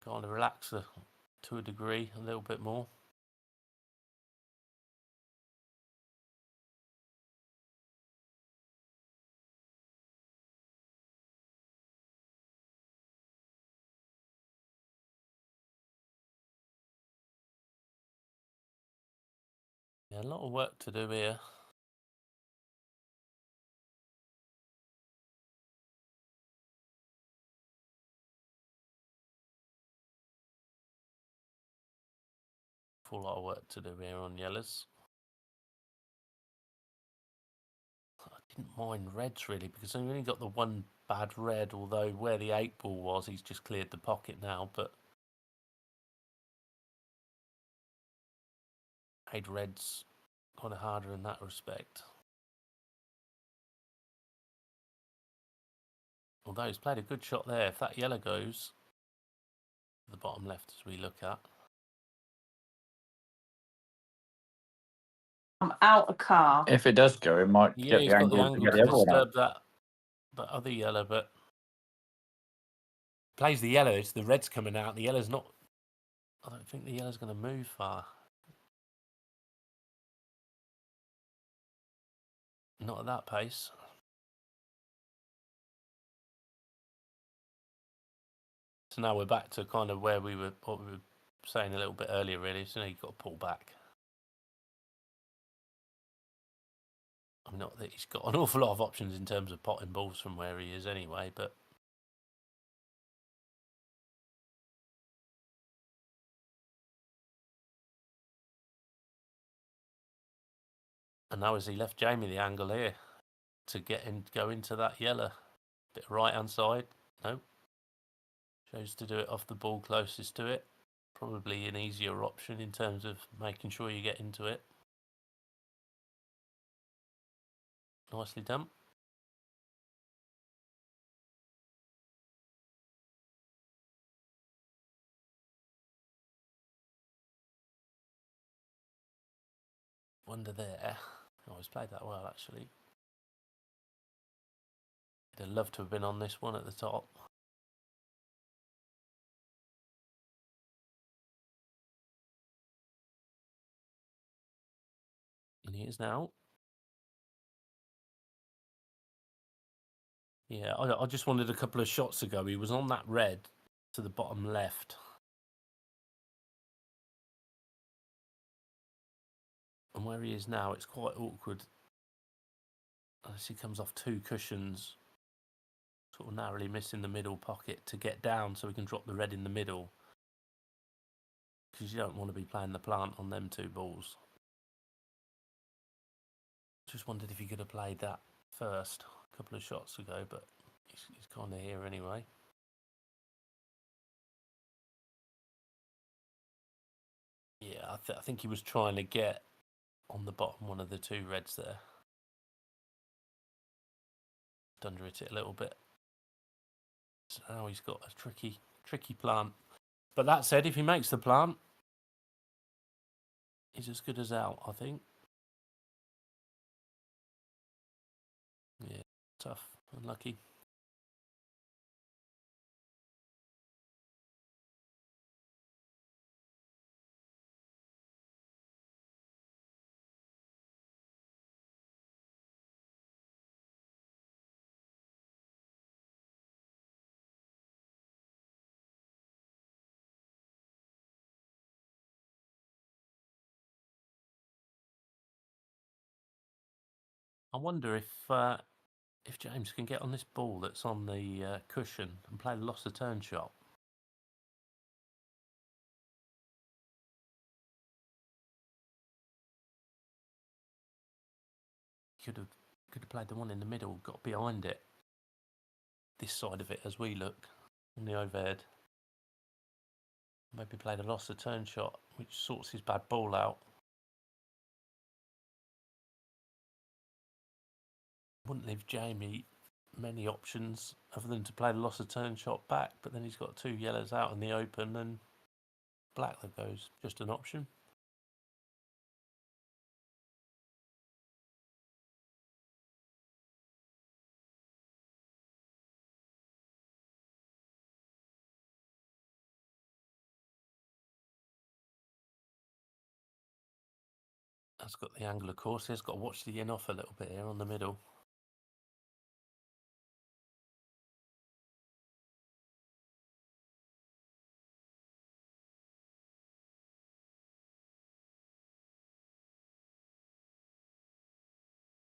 Kind of relax to a degree, a little bit more. Yeah, a lot of work to do here. awful lot of work to do here on yellows. I didn't mind reds really because I've only got the one bad red, although where the 8 ball was, he's just cleared the pocket now, but made reds kind of harder in that respect. Although he's played a good shot there. If that yellow goes to the bottom left as we look at. I'm out of car. If it does go, it might Yeah, get he's the got the angle to angle get to the other one out. disturb that other yellow, but plays the yellow. It's the red's coming out. The yellow's not. I don't think the yellow's going to move far. Not at that pace. So now we're back to kind of where what we were saying a little bit earlier, really. So now you've got to pull back. I mean, not that he's got an awful lot of options in terms of potting balls from where he is anyway, but and now has he left Jamie the angle here to go into that yellow bit right hand side? No. Chose to do it off the ball closest to it. Probably an easier option in terms of making sure you get into it. Nicely done. Wonder there. Oh, he's played that well actually. He'd have loved to have been on this one at the top. And he is now. Yeah, I just wanted a couple of shots ago. He was on that red to the bottom left. And where he is now, it's quite awkward. As he comes off 2 cushions, sort of narrowly missing the middle pocket to get down so we can drop the red in the middle. Because you don't want to be playing the plant on them 2 balls. Just wondered if he could have played that first a couple of shots ago, but he's kind of here anyway. Yeah, I think he was trying to get on the bottom one of the 2 reds there. Under it a little bit. So now he's got a tricky plant. But that said, if he makes the plant, he's as good as out, I think. Yeah, tough, unlucky. I wonder if James can get on this ball that's on the cushion and play the loss of turn shot. Could have played the one in the middle, got behind it. This side of it as we look on the overhead. Maybe played a loss of turn shot, which sorts his bad ball out. Wouldn't leave Jamie many options other than to play the loss of turn shot back, but then he's got 2 yellows out in the open and black that goes. Just an option. That's got the angle, of course. He's got to watch the in off a little bit here on the middle.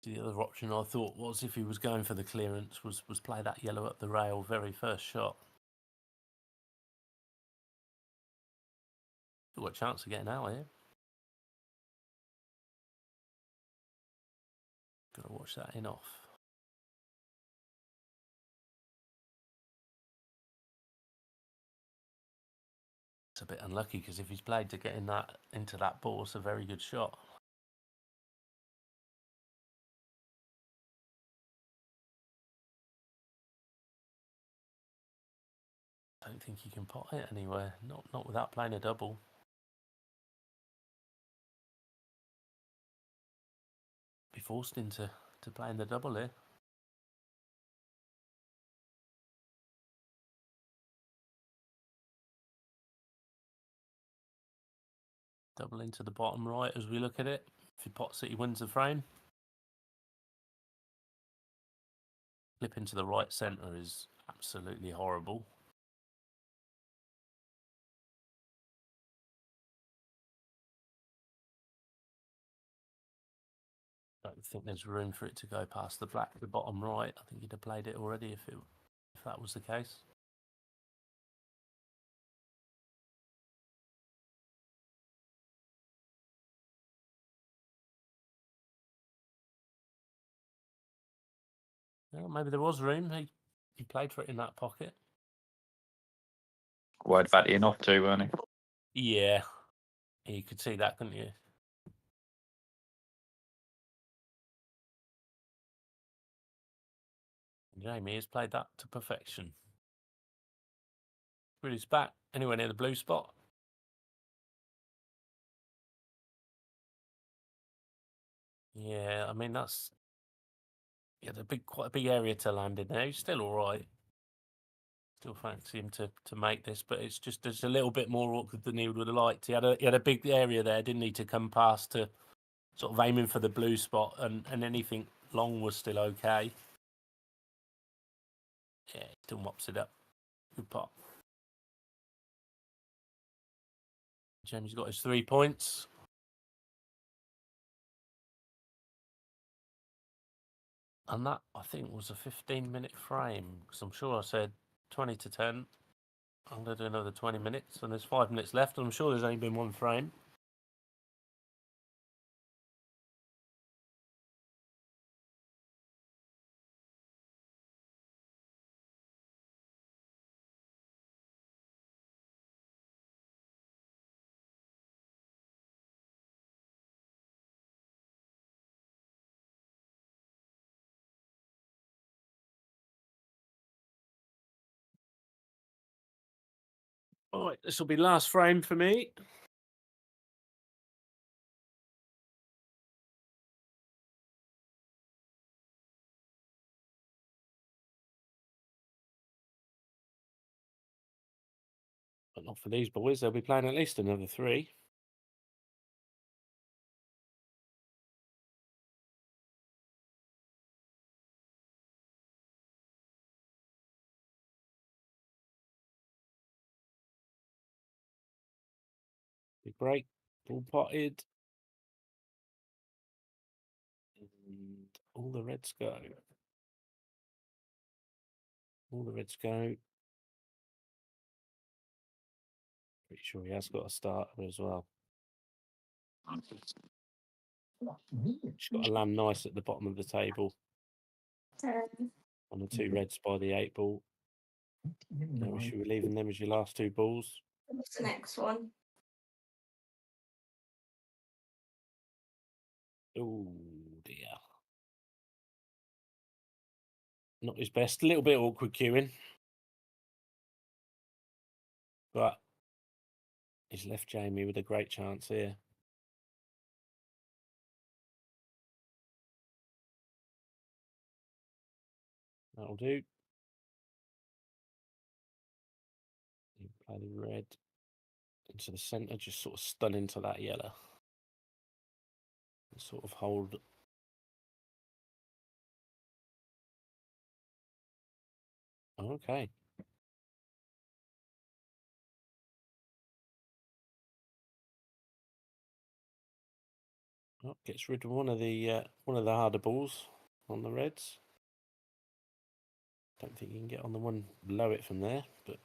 The other option I thought was, if he was going for the clearance, was play that yellow up the rail very first shot. Still got a chance of getting out here. Got to watch that in off. It's a bit unlucky because if he's played to get in that into that ball, it's a very good shot. I don't think he can pot it anywhere. Not without playing a double. Be forced into playing the double here. Double into the bottom right as we look at it. If he pots it, he wins the frame. Flip into the right centre is absolutely horrible. Don't think there's room for it to go past the black, the bottom right. I think he'd have played it already if that was the case. Well, maybe there was room. He played for it in that pocket. Wide about in off too, weren't he? Yeah, you could see that, couldn't you? Jamie has played that to perfection. With his back anywhere near the blue spot. Yeah, I mean that's quite a big area to land in there. He's still all right. Still fancy him to make this, but it's a little bit more awkward than he would have liked. He had a big area there, didn't he, to come past to sort of aiming for the blue spot, and anything long was still okay. Yeah, still mops it up. Good pot. Jamie's got his 3 points. And that, I think, was a 15-minute frame, because I'm sure I said 20 to 10. I'm going to do another 20 minutes, and there's 5 minutes left, and I'm sure there's only been one frame. All right, this will be last frame for me. But not for these boys. They'll be playing at least another 3. Big break. Ball potted. And all the reds go. All the reds go. Pretty sure he has got a starter as well. She's got to land nice at the bottom of the table. On the 2 reds by the 8 ball. No issue with leaving them as your last 2 balls. What's the next one? Oh dear. Not his best. A little bit awkward queuing. But he's left Jamie with a great chance here. That'll do. You play the red into the centre, just sort of stun into that yellow. And sort of hold. Okay. Oh, gets rid of one of the harder balls on the reds. Don't think you can get on the one below it from there, but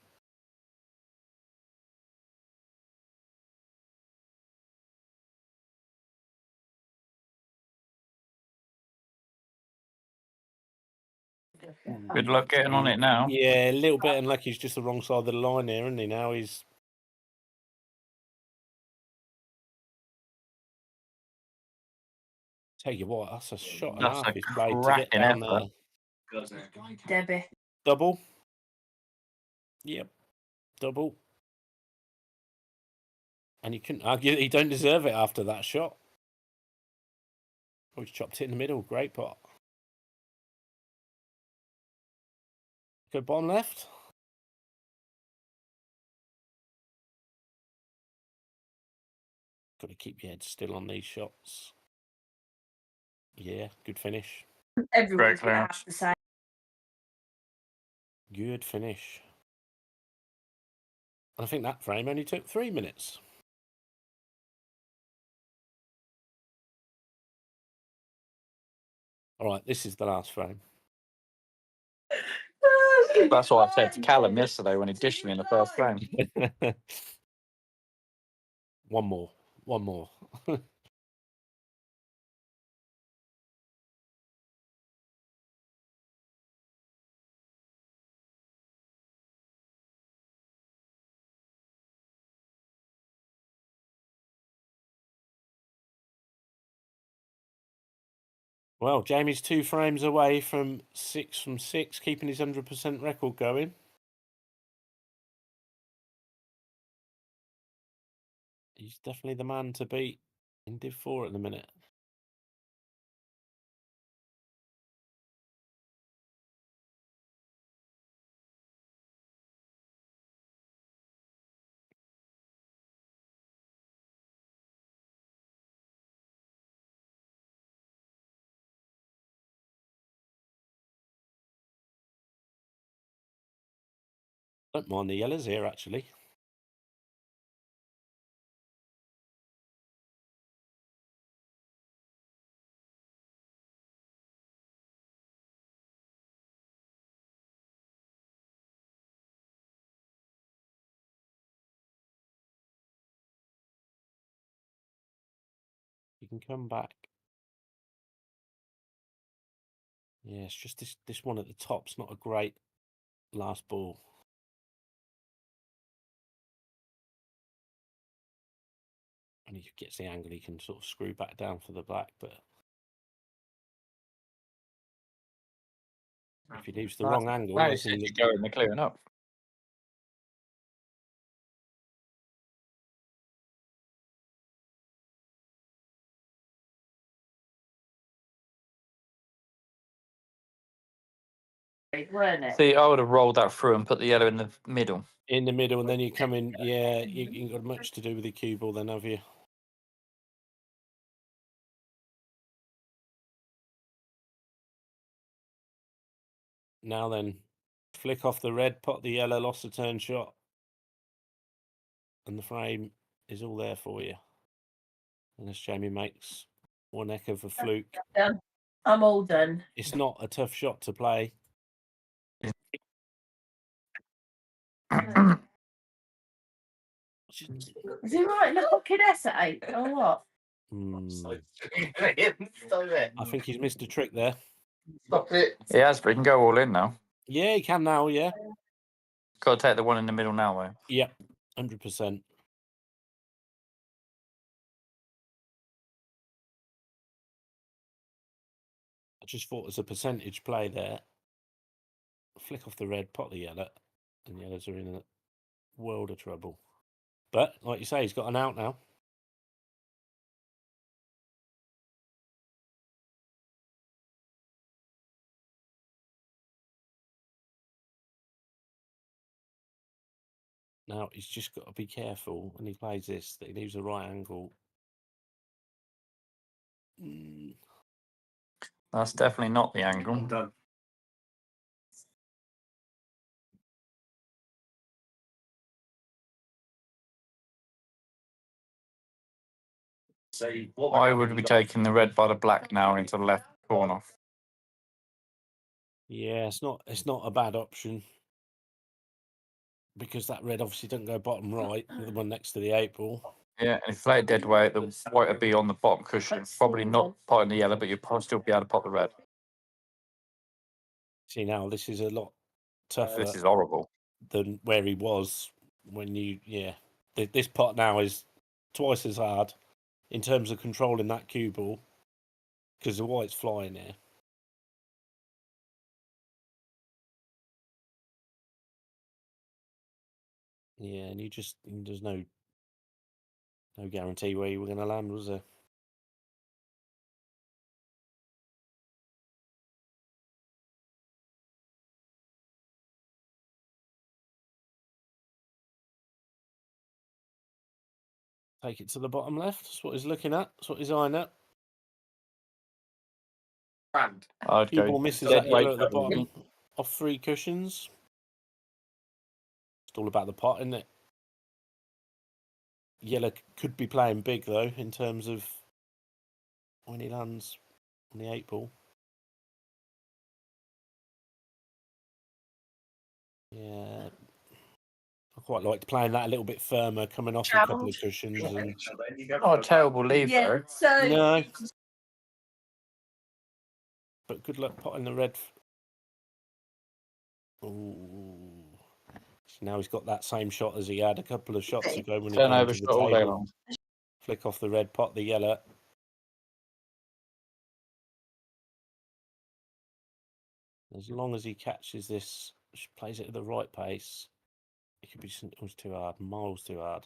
Good luck getting on it now. Yeah, a little bit unlucky. He's just the wrong side of the line here, isn't he? Now he's. Tell you what, that's a shot and a That's half a he's played to get cracking down effort. there. Debbie. Double. Yep, double. And you couldn't argue that he don't deserve it after that shot. Oh, he's chopped it in the middle. Great pot. Go bottom left. Got to keep your head still on these shots. Yeah, good finish. Everyone's going to clearance. have to say. Good finish. I think that frame only took 3 minutes. All right, this is the last frame. That's what I said to Callum yesterday when he dished me in the first frame. One more. One more. Well, Jamie's 2 frames away from 6 from 6, keeping his 100% record going. He's definitely the man to beat in Div 4 at the minute. Don't mind the yellows here, actually. You can come back. Yeah, it's just this one at the top's not a great last ball. And he gets the angle, he can sort of screw back down for the black, but if he leaves the wrong angle, Now as in you go in the clearing up. Weren't it? See, I would have rolled that through and put the yellow in the middle. in the middle, and then you come in. Yeah, you ain't got much to do with the cue ball, then, have you? Now then, flick off the red, pot the yellow, lost the turn shot, and the frame is all there for you. Unless Jamie makes one heck of a fluke. Done. I'm all done. It's not a tough shot to play. Is he writing a fucking essay or what? I think he's missed a trick there. Stop it. He has, but he can go all in now. Yeah, he can now, yeah. Got to take the one in the middle now, though. Yep, 100%. I just thought as a percentage play there, flick off the red, pot the yellow, and the yellows are in a world of trouble. But, like you say, he's got an out now. Now, he's just got to be careful when he plays this, that he leaves a right angle. That's definitely not the angle. Done. I would be taking the red by the black now into the left corner. Yeah, it's not a bad option. Because that red obviously doesn't go bottom right, the one next to the 8 ball. Yeah, and if you play it dead weight, the white would be on the bottom cushion. Probably not potting the yellow, but you'd probably still be able to pot the red. See now, this is a lot tougher This is horrible. than where he was when you. This pot now is twice as hard in terms of controlling that cue ball because the white's flying here. Yeah, and there's no guarantee where you were going to land, was there? Take it to the bottom left. That's what he's looking at. That's what he's eyeing at. I'd Cue go ball misses dead that yellow weight at the double. bottom off 3 cushions. It's all about the pot, isn't it? Yellow could be playing big though in terms of when he lands on the 8 ball. Yeah, I quite liked playing that a little bit firmer, coming off a couple of cushions. And Not a terrible leave Yeah, though. so no, but good luck potting the red. Ooh. So now he's got that same shot as he had a couple of shots ago when he Turn got over into the shot all day table. long. Flick off the red, pot the yellow. As long as he catches this, plays it at the right pace, it could be just, it was too hard, miles too hard.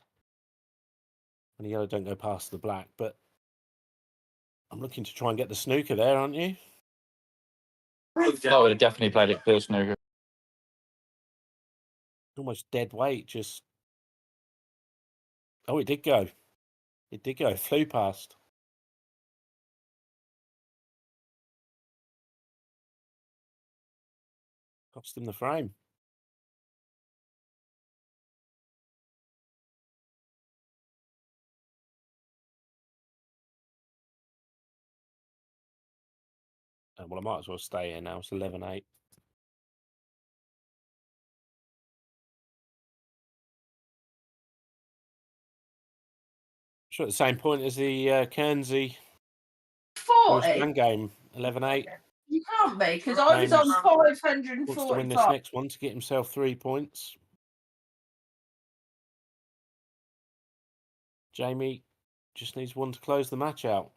And the yellow don't go past the black, but I'm looking to try and get the snooker there, aren't you? I would have definitely played it clear snooker. Almost dead weight, just. Oh, it did go. It did go. It flew past. Cost him the frame. Well, I might as well stay here now. It's 11-8. Sure, at the same point as the Kernsey 40. game, 11-8. You can't be because I was on James wants to win this 545. next one to get himself 3 points. Jamie just needs one to close the match out.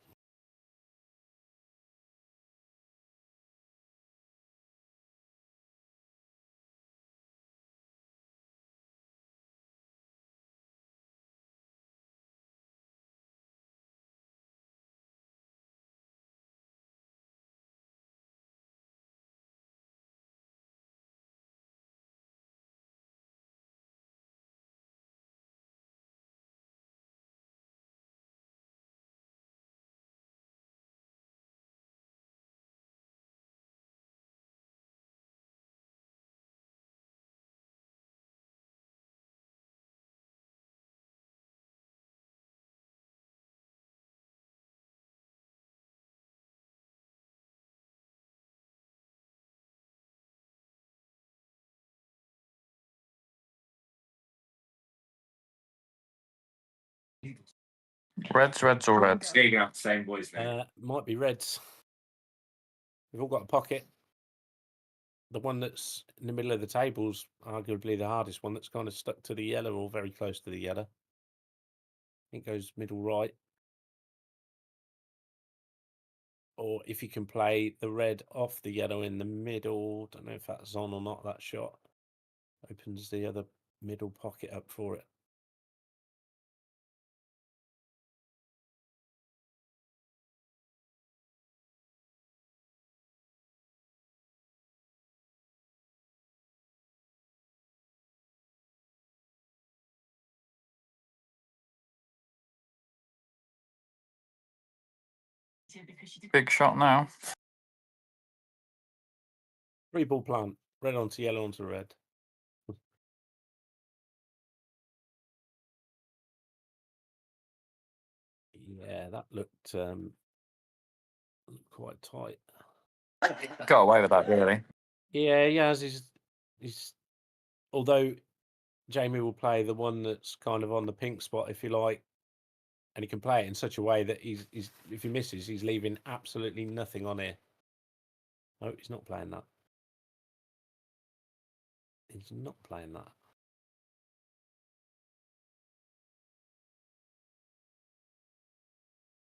Reds or reds? You're gonna have the same voice now. Might be reds. We've all got a pocket. The one that's in the middle of the table's arguably the hardest one, that's kind of stuck to the yellow or very close to the yellow. It goes middle right. Or if you can play the red off the yellow in the middle, don't know if that's on or not, that shot opens the other middle pocket up for it. Big shot now. 3 ball plant, red onto yellow onto red. Yeah, that looked quite tight. Got away with that, really. Yeah, he has. He's although Jamie will play the one that's kind of on the pink spot, if you like, and he can play it in such a way that he's if he misses, he's leaving absolutely nothing on here. No, he's not playing that. He's not playing that.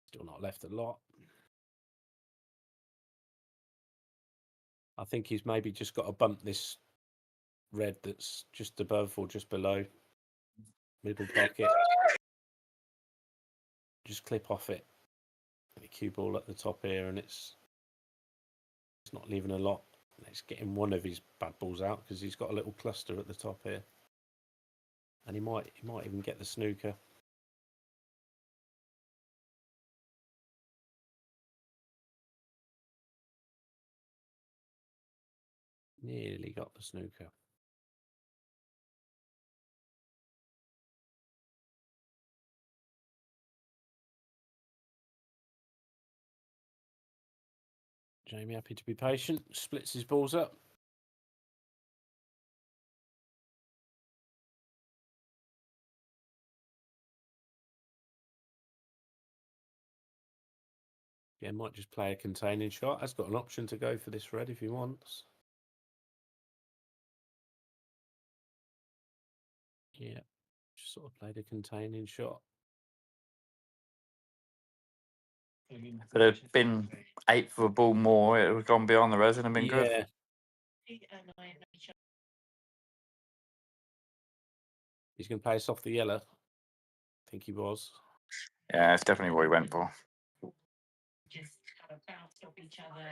Still not left a lot. I think he's maybe just got to bump this red that's just above or just below middle pocket. Just clip off it. The cue ball at the top here, and it's not leaving a lot. It's getting one of his bad balls out because he's got a little cluster at the top here, and he might even get the snooker. Nearly got the snooker. Jamie happy to be patient, splits his balls up. Yeah, might just play a containing shot. Has got an option to go for this red if he wants. Yeah, just sort of played a containing shot. If it had been 8th of a ball more, it would have gone beyond the res and have been good. Yeah. He's going to play us off the yellow. I think he was. Yeah, it's definitely what he went for. Just kind of bounced off each other.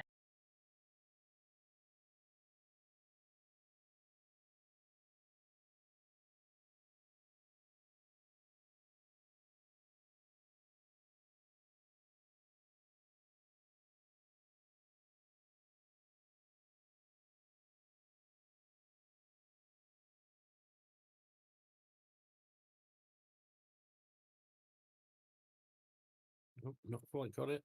Nope, not quite got it.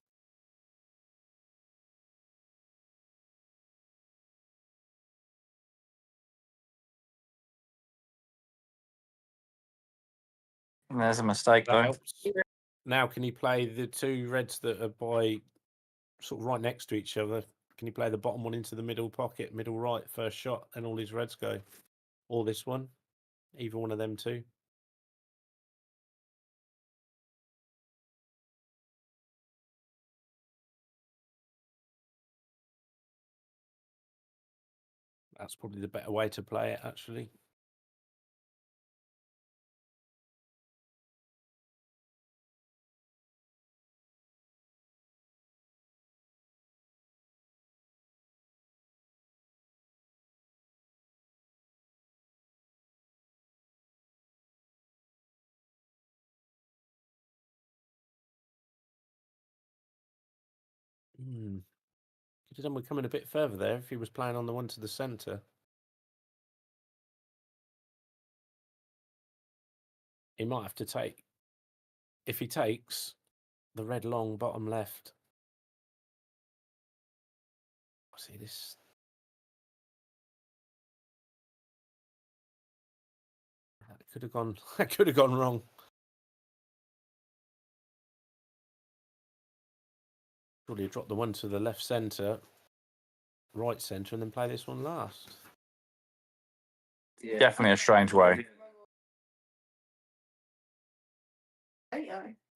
There's a mistake, That though. helps. Now, can he play the two reds that are by sort of right next to each other? Can he play the bottom one into the middle pocket, middle right, first shot, and all his reds go? Or this one? Either one of them two? That's probably the better way to play it, actually. Could have done with coming a bit further there if he was playing on the one to the centre. He might have to take, if he takes, the red long bottom left. See this. That could have gone. That could have gone wrong. Probably drop the one to the left centre, right centre, and then play this one last. Definitely a strange way.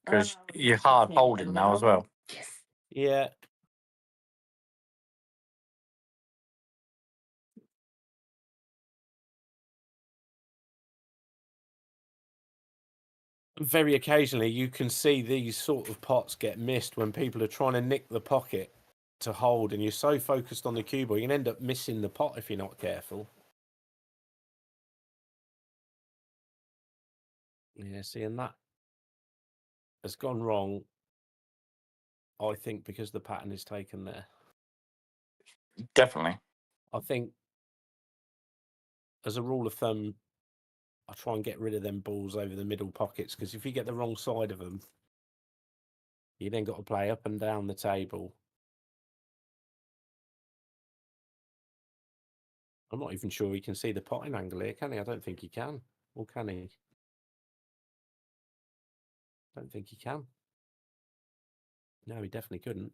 Because you're hard holding now as well. Yeah. Very occasionally, you can see these sort of pots get missed when people are trying to nick the pocket to hold, and you're so focused on the cue ball, you can end up missing the pot if you're not careful. Yeah, see, and that has gone wrong, I think, because the pattern is taken there. Definitely. I think, as a rule of thumb, I try and get rid of them balls over the middle pockets, because if you get the wrong side of them, you then got to play up and down the table. I'm not even sure he can see the potting angle here, can he? I don't think he can. Or can he? Don't think he can. No, he definitely couldn't.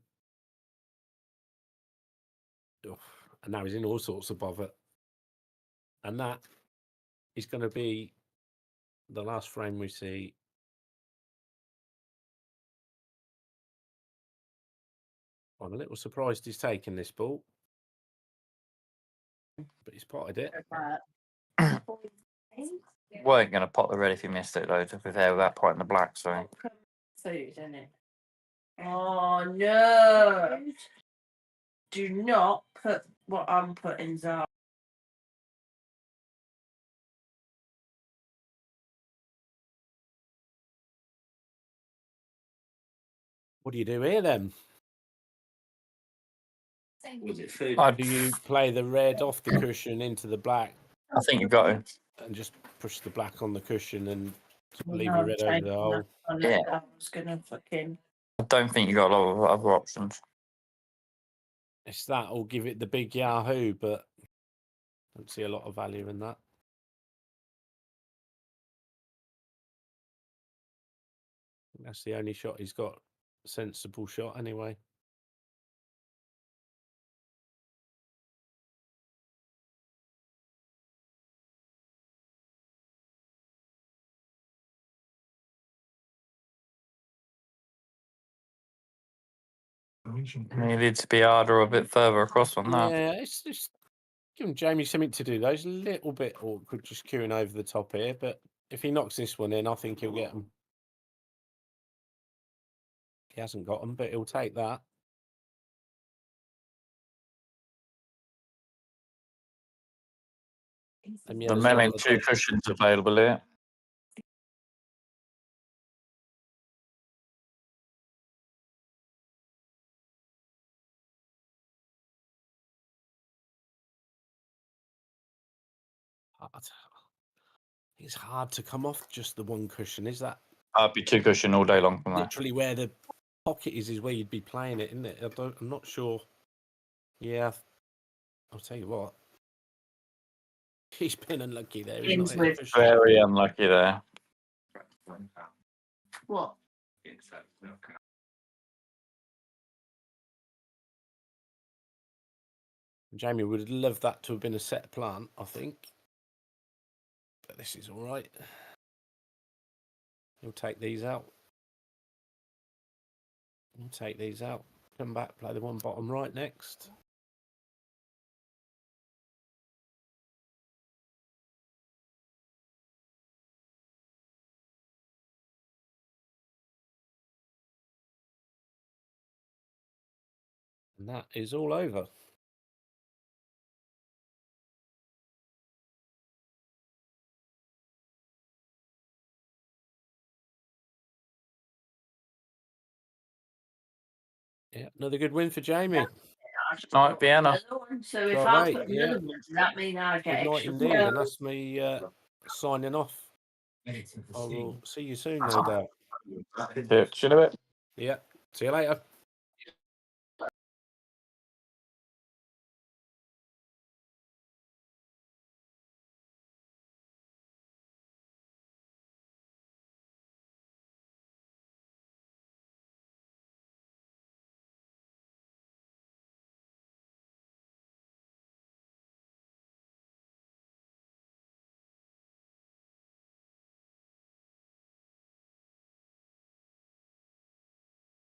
Oh, and now he's in all sorts of bother. And that is going to be the last frame we see. I'm a little surprised he's taken this ball, but he's potted it. Weren't going to pot the red if you missed it, though, to be fair, without potting the black, so. Food, isn't it? Oh no! Do not put what I'm putting, Zara. What do you do here then? I'd, Do you play the red off the cushion into the black I think you got to. and just push the black on the cushion and Well, leave no, the I'm red over changing the that hole? on Yeah. it. I was gonna fucking. I don't think you got a lot of other options. It's that or give it the big Yahoo, but I don't see a lot of value in that. That's the only shot he's got. A sensible shot anyway. Needed to be harder or a bit further across on that. Yeah, it's just giving Jamie something to do. Those a little bit awkward just queuing over the top here, but if he knocks this one in, I think he'll get them. He hasn't got them, but he'll take that. And The Melon 2 cushions available here. It's hard to come off just the one cushion. Is that I'd be 2 cushion all day long from that. literally where the pocket is where you'd be playing it, isn't it? I'm not sure. Yeah, I'll tell you what. He's been unlucky there. He's not Ins hit the with cushion. Very unlucky there. What? Jamie would have loved that to have been a set plant, I think. But this is all right. He'll take these out. He'll take these out. Come back, play the one bottom right next. And that is all over. Yeah, another good win for Jamie. Night, Vienna. So if Well, I mate, put yeah. another one, does that mean I Good get night extra indeed. points? And that's me signing off. I will see you soon, no doubt. Yeah, see you in a bit. Yeah, see you later.